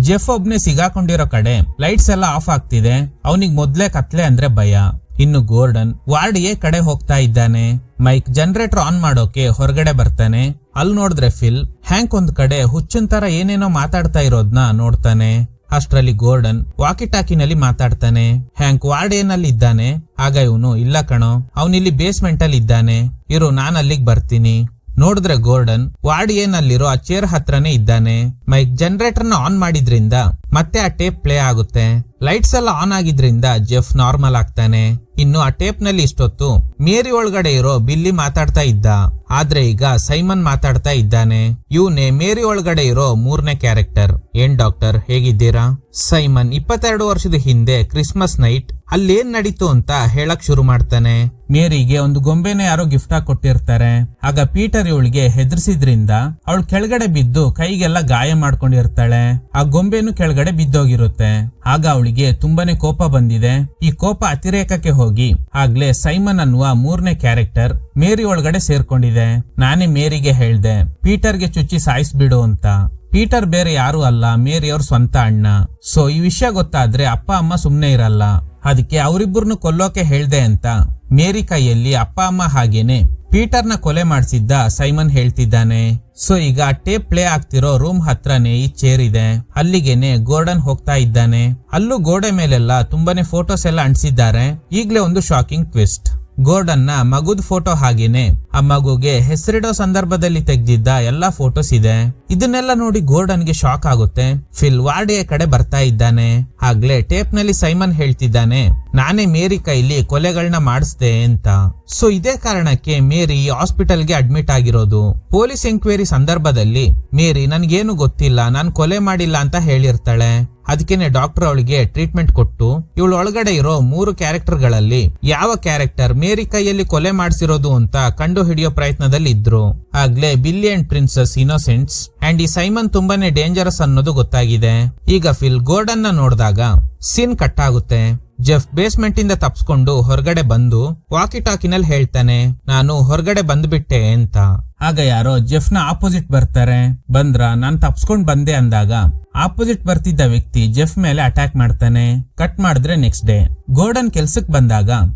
ಜೆಫ್ ಒಬ್ನೇ ಸಿಗಾಕೊಂಡಿರೋ ಕಡೆ ಲೈಟ್ಸ್ ಎಲ್ಲ ಆಫ್ ಆಗ್ತಿದೆ. ಅವನಿಗೆ ಮೊದ್ಲೇ ಕತ್ಲೆ ಅಂದ್ರೆ ಭಯ. ಇನ್ನು ಗೋರ್ಡನ್ ವಾರ್ಡ್ ಎ ಕಡೆ ಹೋಗ್ತಾ ಇದ್ದಾನೆ. ಮೈಕ್ ಜನರೇಟರ್ ಆನ್ ಮಾಡೋಕೆ ಹೊರಗಡೆ ಬರ್ತಾನೆ. ಅಲ್ಲಿ ನೋಡಿದ್ರೆ ಫಿಲ್ ಹ್ಯಾಂಕ್ ಒಂದ್ ಕಡೆ ಹುಚ್ಚನ್ ತರ ಏನೇನೋ ಮಾತಾಡ್ತಾ ಇರೋದ್ನ ನೋಡ್ತಾನೆ. ಅಷ್ಟ್ರಲ್ಲಿ ಗೋರ್ಡನ್ ವಾಕಿ ಟಾಕಿನಲ್ಲಿ ಮಾತಾಡ್ತಾನೆ. ಹ್ಯಾಂಕ್ ವಾರ್ಡ್ ಏನಲ್ಲಿ ಇದ್ದಾನೆ. ಆಗ ಇವನು, ಇಲ್ಲ ಕಣೋ, ಅವನಿಲ್ಲಿ ಬೇಸ್ಮೆಂಟ್ ಅಲ್ಲಿ ಇದ್ದಾನೆ, ಇರು ನಾನು ಅಲ್ಲಿಗೆ ಬರ್ತೀನಿ. ನೋಡಿದ್ರೆ ಗೋರ್ಡನ್ ವಾರ್ಡ್ ಏನಲ್ಲಿರೋ ಆ ಚೇರ್ ಹತ್ರನೇ ಇದ್ದಾನೆ. ಮೈಕ್ ಜನರೇಟರ್ ನ ಆನ್ ಮಾಡಿದ್ರಿಂದ ಮತ್ತೆ ಆ ಟೇಪ್ ಪ್ಲೇ ಆಗುತ್ತೆ. ಲೈಟ್ಸ್ ಎಲ್ಲ ಆನ್ ಆಗಿದ್ರಿಂದ ಜೆಫ್ ನಾರ್ಮಲ್ ಆಗ್ತಾನೆ. ಇನ್ನು ಆ ಟೇಪ್ ನಲ್ಲಿ ಇಷ್ಟೊತ್ತು ಮೇರಿ ಒಳಗಡೆ ಇರೋ ಬಿಲ್ಲಿ ಮಾತಾಡ್ತಾ ಇದ್ದ. ಆದ್ರೆ ಈಗ ಸೈಮನ್ ಮಾತಾಡ್ತಾ ಇದ್ದಾನೆ. ಇವನೇ ಮೇರಿ ಒಳಗಡೆ ಇರೋ 3ನೇ ಕ್ಯಾರೆಕ್ಟರ್. ಏನ್ ಡಾಕ್ಟರ್, ಹೇಗಿದ್ದೀರಾ? ಸೈಮನ್ 22 ವರ್ಷದ ಹಿಂದೆ ಕ್ರಿಸ್ಮಸ್ ನೈಟ್ ಅಲ್ಲೇನ್ ನಡೀತು ಅಂತ ಹೇಳಕ್ ಶುರು ಮಾಡ್ತಾನೆ. ಮೇರಿಗೆ ಒಂದು ಗೊಂಬೆನ ಯಾರೋ ಗಿಫ್ಟ್ ಆಗಿ ಕೊಟ್ಟಿರ್ತಾರೆ. ಆಗ ಪೀಟರ್ ಇವಳಿಗೆ ಹೆದರ್ಸಿದ್ರಿಂದ ಅವಳು ಕೆಳಗಡೆ ಬಿದ್ದು ಕೈಗೆಲ್ಲ ಗಾಯ ಮಾಡ್ಕೊಂಡಿರ್ತಾಳೆ. ಆ ಗೊಂಬೆನು ಕೆಳಗಡೆ ಬಿದ್ದೋಗಿರುತ್ತೆ. ಆಗ ಅವಳಿಗೆ ತುಂಬಾನೇ ಕೋಪ ಬಂದಿದೆ. ಈ ಕೋಪ ಅತಿರೇಕಕ್ಕೆ ಹೋಗಿ ಆಗ್ಲೇ ಸೈಮನ್ ಅನ್ನುವ 3ನೇ ಕ್ಯಾರೆಕ್ಟರ್ ಮೇರಿ ಒಳಗಡೆ ಸೇರ್ಕೊಂಡಿದೆ. ನಾನೇ ಮೇರಿಗೆ ಹೇಳ್ದೆ ಪೀಟರ್ಗೆ ಚುಚ್ಚಿ ಸಾಯಿಸ್ಬಿಡು ಅಂತ. ಪೀಟರ್ ಬೇರೆ ಯಾರು ಅಲ್ಲ, ಮೇರಿ ಅವ್ರ ಸ್ವಂತ ಅಣ್ಣ. ಸೊ ಈ ವಿಷಯ ಗೊತ್ತಾದ್ರೆ ಅಪ್ಪ ಅಮ್ಮ ಸುಮ್ನೆ ಇರಲ್ಲ. ಅದಕ್ಕೆ ಅವರಿಬ್ಬರನ್ನು ಕೊಲ್ಲೋಕೆ ಹೇಳ್ದೆ ಅಂತ ಮೇರಿ ಕೈಯಲ್ಲಿ ಅಪ್ಪ ಅಮ್ಮ ಹಾಗೇನೆ ಪೀಟರ್ನ ಕೊಲೆ ಮಾಡಿಸಿದ್ದ ಸೈಮನ್ ಹೇಳ್ತಿದ್ದಾನೆ. ಸೊ ಈಗ ಟೇಪ್ ಪ್ಲೇ ಆಗ್ತಿರೋ ರೂಮ್ ಹತ್ರನೇ ಈ ಚೇರ್ ಇದೆ. ಅಲ್ಲಿಗೆನೆ ಗೋರ್ಡನ್ ಹೋಗ್ತಾ ಇದ್ದಾನೆ. ಅಲ್ಲೂ ಗೋಡೆ ಮೇಲೆಲ್ಲ ತುಂಬಾನೇ ಫೋಟೋಸ್ ಎಲ್ಲ ಅಂಟಿಸಿದ್ದಾರೆ. ಈಗ್ಲೇ ಒಂದು ಶಾಕಿಂಗ್ ಟ್ವಿಸ್ಟ್. ಗೋರ್ಡನ್ ನ ಮಗುದ್ ಫೋಟೋ ಹಾಗೇನೆ ಆ ಮಗುಗೆ ಹೆಸರಿಡೋ ಸಂದರ್ಭದಲ್ಲಿ ತೆಗ್ದಿದ್ದ ಎಲ್ಲಾ ಫೋಟೋಸ್ ಇದೆ. ಇದನ್ನೆಲ್ಲ ನೋಡಿ ಗೋರ್ಡನ್ಗೆ ಶಾಕ್ ಆಗುತ್ತೆ. ಫಿಲ್ ವಾರ್ಡಿಯ ಕಡೆ ಬರ್ತಾ ಇದ್ದಾನೆ. ಆಗ್ಲೇ ಟೇಪ್ ನಲ್ಲಿ ಸೈಮನ್ ಹೇಳ್ತಿದ್ದಾನೆ, ನಾನೇ ಮೇರಿ ಕೈಲಿ ಕೊಲೆಗಳನ್ನ ಮಾಡಿಸ್ದೆ ಅಂತ. ಸೊ ಇದೇ ಕಾರಣಕ್ಕೆ ಮೇರಿ ಹಾಸ್ಪಿಟಲ್ಗೆ ಅಡ್ಮಿಟ್ ಆಗಿರೋದು. ಪೊಲೀಸ್ ಎಂಕ್ವೈರಿ ಸಂದರ್ಭದಲ್ಲಿ ಮೇರಿ ನನ್ಗೇನು ಗೊತ್ತಿಲ್ಲ, ನಾನ್ ಕೊಲೆ ಮಾಡಿಲ್ಲ ಅಂತ ಹೇಳಿರ್ತಾಳೆ. ಅದಕ್ಕೇನೆ ಡಾಕ್ಟರ್ ಅವಳಿಗೆ ಟ್ರೀಟ್ಮೆಂಟ್ ಕೊಟ್ಟು ಇವಳು ಒಳಗಡೆ ಇರೋ 3 ಕ್ಯಾರೆಕ್ಟರ್ ಗಳಲ್ಲಿ ಯಾವ ಕ್ಯಾರೆಕ್ಟರ್ ಮೇರಿ ಕೈಯಲ್ಲಿ ಕೊಲೆ ಮಾಡಿಸಿರೋದು ಅಂತ ಕಂಡು ಹಿಡಿಯೋ ಪ್ರಯತ್ನದಲ್ಲಿ ಇದ್ರು. ಆಗ್ಲೇ ಬಿಲ್ಲಿ ಅಂಡ್ ಪ್ರಿನ್ಸಸ್ ಇನ್ನೋಸೆಂಟ್ಸ್ ಅಂಡ್ ಈ ಸೈಮನ್ ತುಂಬಾನೇ ಡೇಂಜರಸ್ ಅನ್ನೋದು ಗೊತ್ತಾಗಿದೆ. ಈಗ ಫಿಲ್ ಗೋರ್ಡನ್ ನ ನೋಡಿದಾಗ ಸೀನ್ ಕಟ್ ಆಗುತ್ತೆ. ಜೆಫ್ ಬೇಸ್ಮೆಂಟ್ ಇಂದ ತಪ್ಸ್ಕೊಂಡು ಹೊರಗಡೆ ಬಂದು ವಾಕಿ ಟಾಕಿನಲ್ಲಿ ಹೇಳ್ತಾನೆ, ನಾನು ಹೊರಗಡೆ ಬಂದ್ಬಿಟ್ಟೆ ಅಂತ. ಆಗ ಯಾರೋ ಜೆಫ್ ನ ಆಪೋಸಿಟ್ ಬರ್ತಾರೆ. ಬಂದ್ರ ನಾನ್ ತಪ್ಸ್ಕೊಂಡ್ ಬಂದೆ ಅಂದಾಗ ಆಪೋಸಿಟ್ ಬರ್ತಿದ್ದ ವ್ಯಕ್ತಿ ಜೆಫ್ ಮೇಲೆ ಅಟ್ಯಾಕ್ ಮಾಡ್ತಾನೆ. ಕಟ್ ಮಾಡಿದ್ರೆ ನೆಕ್ಸ್ಟ್ ಡೇ ಗೋರ್ಡನ್ ಕೆಲ್ಸಕ್ ಬಂದಾಗ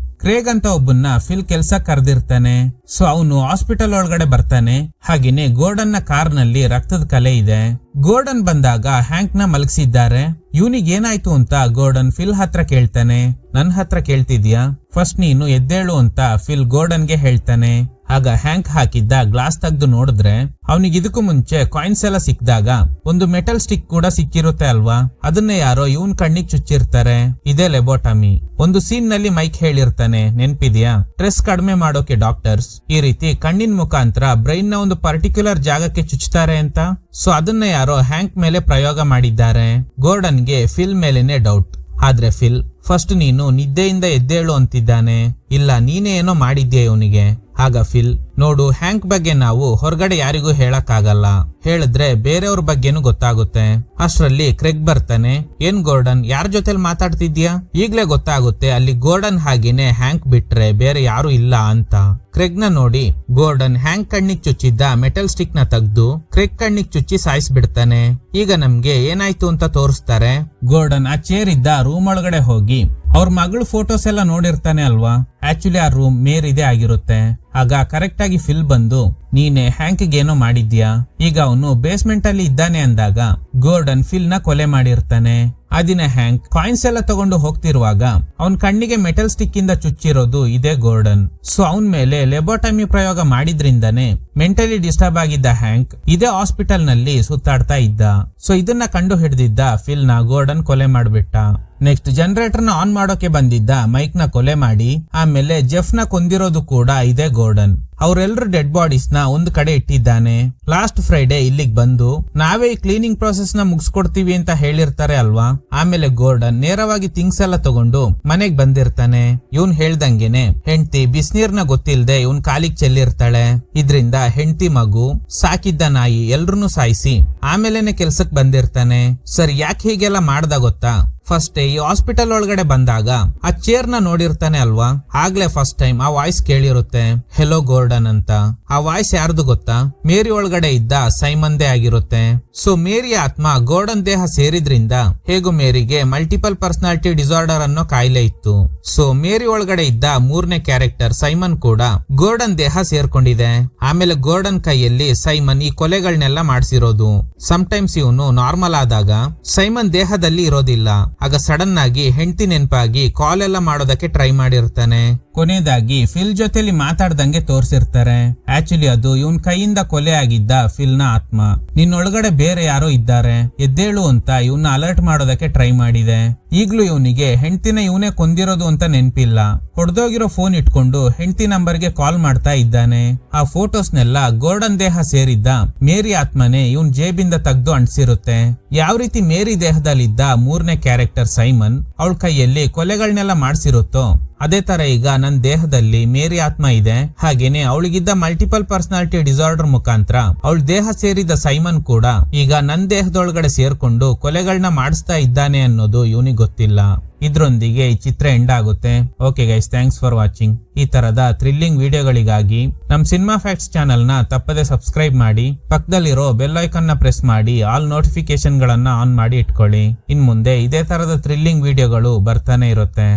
ಕ್ರೇಗ್ ಅಂತ ಒಬ್ಬನ್ನ ಫಿಲ್ ಕೆಲ್ಸ ಕರೆದಿರ್ತಾನೆ. ಸೊ ಅವನು ಹಾಸ್ಪಿಟಲ್ ಒಳಗಡೆ ಬರ್ತಾನೆ. ಹಾಗೇನೆ ಗೋರ್ಡನ್ ನ ಕಾರ್ ನಲ್ಲಿ ರಕ್ತದ ಕಲೆ ಇದೆ. ಗೋರ್ಡನ್ ಬಂದಾಗ ಹ್ಯಾಂಕ್ ನ ಮಲಗಿಸಿದ್ದಾರೆ. ಇವನಿಗೆ ಏನಾಯ್ತು ಅಂತ ಗೋರ್ಡನ್ ಫಿಲ್ ಹತ್ರ ಕೇಳ್ತಾನೆ. ನನ್ ಹತ್ರ ಕೇಳ್ತಿದ್ಯಾ, ಫಸ್ಟ್ ನೀನು ಎದ್ದೇಳು ಅಂತ ಫಿಲ್ ಗೋರ್ಡನ್ ಗೆ ಹೇಳ್ತಾನೆ. ಆಗ ಹ್ಯಾಂಕ್ ಹಾಕಿದ್ದ ಗ್ಲಾಸ್ ತೆಗ್ದು ನೋಡಿದ್ರೆ ಅವನಿಗೆ ಇದಕ್ಕೂ ಮುಂಚೆ ಕಾಯಿನ್ಸ್ ಎಲ್ಲ ಸಿಕ್ಕಿದಾಗ ಒಂದು ಮೆಟಲ್ ಸ್ಟಿಕ್ ಕೂಡ ಸಿಕ್ಕಿರುತ್ತೆ ಅಲ್ವಾ, ಅದನ್ನ ಯಾರೋ ಇವನ್ ಕಣ್ಣಿಗೆ ಚುಚ್ಚಿರ್ತಾರೆ. ಇದೇ ಲೆಬೋಟಮಿ. ಒಂದು ಸೀನ್ ನಲ್ಲಿ ಮೈಕ್ ಹೇಳಿರ್ತಾನೆ, ನೆನ್ಪಿದ್ಯಾ? ಸ್ಟ್ರೆಸ್ ಕಡಿಮೆ ಮಾಡೋಕೆ ಡಾಕ್ಟರ್ಸ್ ಈ ರೀತಿ ಕಣ್ಣಿನ ಮುಖಾಂತರ ಬ್ರೈನ್ ನ ಒಂದು ಪರ್ಟಿಕ್ಯುಲರ್ ಜಾಗಕ್ಕೆ ಚುಚ್ತಾರೆ ಅಂತ. ಸೊ ಅದನ್ನ ಯಾರೋ ಹ್ಯಾಂಕ್ ಮೇಲೆ ಪ್ರಯೋಗ ಮಾಡಿದ್ದಾರೆ. ಗೋರ್ಡನ್ ಗೆ ಫಿಲ್ ಮೇಲೆನೆ ಡೌಟ್. ಆದ್ರೆ ಫಿಲ್ ಫಸ್ಟ್ ನೀನು ನಿದ್ದೆಯಿಂದ ಎದ್ದೇಳು ಅಂತಿದ್ದಾನೆ. ಇಲ್ಲ, ನೀನೇ ಏನೋ ಮಾಡಿದ್ಯಾ ಇವನಿಗೆ. ಆಗ ಫಿಲ್, ನೋಡು, ಹ್ಯಾಂಕ್ ಬಗ್ಗೆ ನಾವು ಹೊರಗಡೆ ಯಾರಿಗೂ ಹೇಳಕ್ಕಾಗಲ್ಲ, ಹೇಳಿದ್ರೆ ಬೇರೆಯವ್ರ ಬಗ್ಗೆನೂ ಗೊತ್ತಾಗುತ್ತೆ. ಅಷ್ಟ್ರಲ್ಲಿ ಕ್ರೆಗ್ ಬರ್ತಾನೆ. ಏನ್ ಗೋರ್ಡನ್, ಯಾರ ಜೊತೆಲಿ ಮಾತಾಡ್ತಿದ್ಯಾ? ಈಗ್ಲೇ ಗೊತ್ತಾಗುತ್ತೆ ಅಲ್ಲಿ ಗೋರ್ಡನ್ ಹಾಗೇನೆ ಹ್ಯಾಂಕ್ ಬಿಟ್ರೆ ಬೇರೆ ಯಾರು ಇಲ್ಲ ಅಂತ. ಕ್ರೆಗ್ ನ ನೋಡಿ ಗೋರ್ಡನ್ ಹ್ಯಾಂಕ್ ಕಣ್ಣಿಗೆ ಚುಚ್ಚಿದ್ದ ಮೆಟಲ್ ಸ್ಟಿಕ್ ನ ತೆಗ್ದು ಕ್ರೆಗ್ ಕಣ್ಣಿಗೆ ಚುಚ್ಚಿ ಸಾಯಿಸ್ಬಿಡ್ತಾನೆ. ಈಗ ನಮ್ಗೆ ಏನಾಯ್ತು ಅಂತ ತೋರಿಸ್ತಾರೆ. ಗೋರ್ಡನ್ ಆ ಚೇರ್ ಇದ್ದ ರೂಮ್ ಒಳಗಡೆ ಹೋಗಿ ಅವ್ರ ಮಗಳು ಫೋಟೋಸ್ ಎಲ್ಲ ನೋಡಿರ್ತಾನೆ ಅಲ್ವಾ. ಆಕ್ಚುಲಿ ಆ ರೂಮ್ ಮೇರಿದೆ ಆಗಿರುತ್ತೆ. ಆಗ ಕರೆಕ್ಟ್ ಆಗಿ ಫಿಲ್ ಬಂದು, ನೀನೆ ಹ್ಯಾಂಕ್ ಏನೋ ಮಾಡಿದ್ಯಾ, ಈಗ ಅವನು ಬೇಸ್ಮೆಂಟ್ ಅಲ್ಲಿ ಇದ್ದಾನೆ ಅಂದಾಗ ಗೋರ್ಡನ್ ಫಿಲ್ ನ ಕೊಲೆ ಮಾಡಿರ್ತಾನೆ. ಆ ದಿನ ಹ್ಯಾಂಕ್ ಕಾಯಿನ್ಸ್ ಎಲ್ಲ ತಗೊಂಡು ಹೋಗ್ತಿರುವಾಗ ಅವನ್ ಕಣ್ಣಿಗೆ ಮೆಟಲ್ ಸ್ಟಿಕ್ ಇಂದ ಚುಚ್ಚಿರೋದು ಇದೇ ಗೋರ್ಡನ್. ಸೊ ಅವನ್ ಮೇಲೆ ಲೆಬೋಟಮಿ ಪ್ರಯೋಗ ಮಾಡಿದ್ರಿಂದಾನೆ ಮೆಂಟಲಿ ಡಿಸ್ಟರ್ಬ್ ಆಗಿದ್ದ ಹ್ಯಾಂಕ್ ಇದೇ ಹಾಸ್ಪಿಟಲ್ ನಲ್ಲಿ ಸುತ್ತಾಡ್ತಾ ಇದ್ದ. ಸೊ ಇದನ್ನ ಕಂಡು ಹಿಡಿದಿದ್ದ ಫಿಲ್ ನ ಗೋರ್ಡನ್ ಕೊಲೆ ಮಾಡ್ಬಿಟ್ಟ. ನೆಕ್ಸ್ಟ್ ಜನರೇಟರ್ ನ ಆನ್ ಮಾಡೋಕೆ ಬಂದಿದ್ದ ಮೈಕ್ ನ ಕೊಲೆ ಮಾಡಿ ಆಮೇಲೆ ಜೆಫ್ ನ ಕೊಂದಿರೋದು ಕೂಡ ಇದೇ ಗೋರ್ಡನ್. ಅವರೆಲ್ಲರೂ ಡೆಡ್ ಬಾಡೀಸ್ ನ ಒಂದ್ ಕಡೆ ಇಟ್ಟಿದ್ದಾನೆ. ಲಾಸ್ಟ್ ಫ್ರೈಡೆ ಇಲ್ಲಿಗೆ ಬಂದು ನಾವೇ ಈ ಕ್ಲೀನಿಂಗ್ ಪ್ರೊಸೆಸ್ ನ ಮುಗಿಸ್ಕೊಡ್ತೀವಿ ಅಂತ ಹೇಳಿರ್ತಾರೆ ಅಲ್ವಾ. ಆಮೇಲೆ ಗೋರ್ಡನ್ ನೇರವಾಗಿ ಥಿಂಗ್ಸ್ ಎಲ್ಲ ತಗೊಂಡು ಮನೆಗ್ ಬಂದಿರ್ತಾನೆ. ಇವನ್ ಹೇಳ್ದಂಗೆನೆ ಹೆಂಡತಿ ಬಿಸಿನೀರ್ನ ಗೊತ್ತಿಲ್ದೆ ಇವನ್ ಕಾಲಿಗೆ ಚೆಲ್ಲಿರ್ತಾಳೆ. ಇದ್ರಿಂದ ಹೆಂಡತಿ, ಮಗು, ಸಾಕಿದ್ದ ನಾಯಿ ಎಲ್ರನ್ನೂ ಸಾಯಿಸಿ ಆಮೇಲೆನೆ ಕೆಲ್ಸಕ್ ಬಂದಿರ್ತಾನೆ. ಸರ್ ಯಾಕೆ ಹೀಗೆಲ್ಲ ಮಾಡ್ದ ಗೊತ್ತಾ? ಫಸ್ಟ್ ಈ ಹಾಸ್ಪಿಟಲ್ ಒಳಗಡೆ ಬಂದಾಗ ಆ ಚೇರ್ ನ ನೋಡಿರ್ತಾನೆ ಅಲ್ವಾ. ಆಗ್ಲೇ ಫಸ್ಟ್ ಟೈಮ್ ಆ ವಾಯ್ಸ್ ಕೇಳಿರುತ್ತೆ, ಹೆಲೋ ಗೋರ್ಡನ್ ಅಂತ. ಆ ವಾಯ್ಸ್ ಯಾರ್ದು ಗೊತ್ತಾ? ಮೇರಿ ಒಳಗಡೆ ಇದ್ದ ಸೈಮನ್ದೇ ಆಗಿರುತ್ತೆ. ಸೊ ಮೇರಿ ಆತ್ಮ ಗೋರ್ಡನ್ ದೇಹ ಸೇರಿದ್ರಿಂದ ಹೇಗೂ ಮೇರಿಗೆ ಮಲ್ಟಿಪಲ್ ಪರ್ಸನಾಲಿಟಿ ಡಿಸಾರ್ಡರ್ ಅನ್ನೋ ಕಾಯಿಲೆ ಇತ್ತು. ಸೊ ಮೇರಿ ಒಳಗಡೆ ಇದ್ದ ಮೂರನೇ ಕ್ಯಾರೆಕ್ಟರ್ ಸೈಮನ್ ಕೂಡ ಗೋರ್ಡನ್ ದೇಹ ಸೇರ್ಕೊಂಡಿದೆ. ಆಮೇಲೆ ಗೋರ್ಡನ್ ಕೈಯಲ್ಲಿ ಸೈಮನ್ ಈ ಕೊಲೆಗಳನ್ನೆಲ್ಲ ಮಾಡಿಸಿರೋದು. ಸಮ್ಟೈಮ್ಸ್ ಇವನು ನಾರ್ಮಲ್ ಆದಾಗ ಸೈಮನ್ ದೇಹದಲ್ಲಿ ಇರೋದಿಲ್ಲ. ಆಗ ಸಡನ್ ಆಗಿ ಹೆಂಡತಿ ನೆನಪಾಗಿ ಕಾಲ್ ಎಲ್ಲ ಮಾಡೋದಕ್ಕೆ ಟ್ರೈ ಮಾಡಿರ್ತಾನೆ. ಕೊನೆಯದಾಗಿ ಫಿಲ್ ಜೊತೆಲಿ ಮಾತಾಡ್ದಂಗೆ ತೋರ್ಸಿರ್ತಾರೆ. ಆಕ್ಚುಲಿ ಅದು ಇವನ್ ಕೈಯಿಂದ ಕೊಲೆ ಆಗಿದ್ದ ಫಿಲ್ ನ ಆತ್ಮ. ನಿನ್ನೊಳಗಡೆ ಬೇರೆ ಯಾರೋ ಇದ್ದಾರೆ, ಎದ್ದೇಳು ಅಂತ ಇವನ್ನ ಅಲರ್ಟ್ ಮಾಡೋದಕ್ಕೆ ಟ್ರೈ ಮಾಡಿದೆ. ಈಗ್ಲೂ ಇವನಿಗೆ ಹೆಂಡತಿನ ಇವನೇ ಕೊಂದಿರೋದು ಅಂತ ನೆನ್ಪಿಲ್ಲ. ಹೊಡೆದೋಗಿರೋ ಫೋನ್ ಇಟ್ಕೊಂಡು ಹೆಂಡತಿ ನಂಬರ್ಗೆ ಕಾಲ್ ಮಾಡ್ತಾ ಇದ್ದಾನೆ. ಆ ಫೋಟೋಸ್ನೆಲ್ಲ ಗೋರ್ಡನ್ ದೇಹ ಸೇರಿದ್ದ ಮೇರಿ ಆತ್ಮನೆ ಇವನ್ ಜೇಬಿಂದ ತೆಗ್ದು ಅಂಟಿಸಿರುತ್ತೆ. ಯಾವ ರೀತಿ ಮೇರಿ ದೇಹದಲ್ಲಿದ್ದ ಮೂರನೇ ಕ್ಯಾರೆಕ್ಟರ್ ಸೈಮನ್ ಅವಳ ಕೈಯಲ್ಲಿ ಕೊಲೆಗಳನ್ನೆಲ್ಲ ಮಾಡ್ಸಿರುತ್ತೋ ಅದೇ ತರ ಈಗ ನನ್ನ ದೇಹದಲ್ಲಿ ಮೇರಿ ಆತ್ಮ ಇದೆ. ಹಾಗೇನೆ ಅವಳಿಗಿದ್ದ ಮಲ್ಟಿಪಲ್ ಪರ್ಸನಾಲಿಟಿ ಡಿಸಾರ್ಡರ್ ಮುಖಾಂತರ ಅವಳ ದೇಹ ಸೇರಿದ ಸೈಮನ್ ಕೂಡ ಈಗ ನನ್ನ ದೇಹದೊಳಗಡೆ ಸೇರ್ಕೊಂಡು ಕೊಲೆಗಳನ್ನ ಮಾಡಿಸ್ತಾ ಇದ್ದಾನೆ ಅನ್ನೋದು ಇವನಿಗೆ ಗೊತ್ತಿಲ್ಲ. ಇದ್ರೊಂದಿಗೆ ಈ ಚಿತ್ರ ಎಂಡ್ ಆಗುತ್ತೆ. Okay guys, thanks for watching. ಈ ತರದ ಥ್ರಿಲ್ಲಿಂಗ್ ವಿಡಿಯೋಗಳಿಗಾಗಿ ನಮ್ ಸಿನಿಮಾ ಫ್ಯಾಕ್ಟ್ಸ್ ಚಾನೆಲ್ ನ ತಪ್ಪದೆ ಸಬ್ಸ್ಕ್ರೈಬ್ ಮಾಡಿ, ಪಕ್ಕದಲ್ಲಿರೋ ಬೆಲ್ ಐಕಾನ್ ನ ಪ್ರೆಸ್ ಮಾಡಿ ಆಲ್ ನೋಟಿಫಿಕೇಶನ್ ಗಳನ್ನ ಆನ್ ಮಾಡಿ ಇಟ್ಕೊಳ್ಳಿ. ಇನ್ ಮುಂದೆ ಇದೇ ತರದ ಥ್ರಿಲ್ಲಿಂಗ್ ವಿಡಿಯೋಗಳು ಬರ್ತಾನೆ ಇರುತ್ತೆ.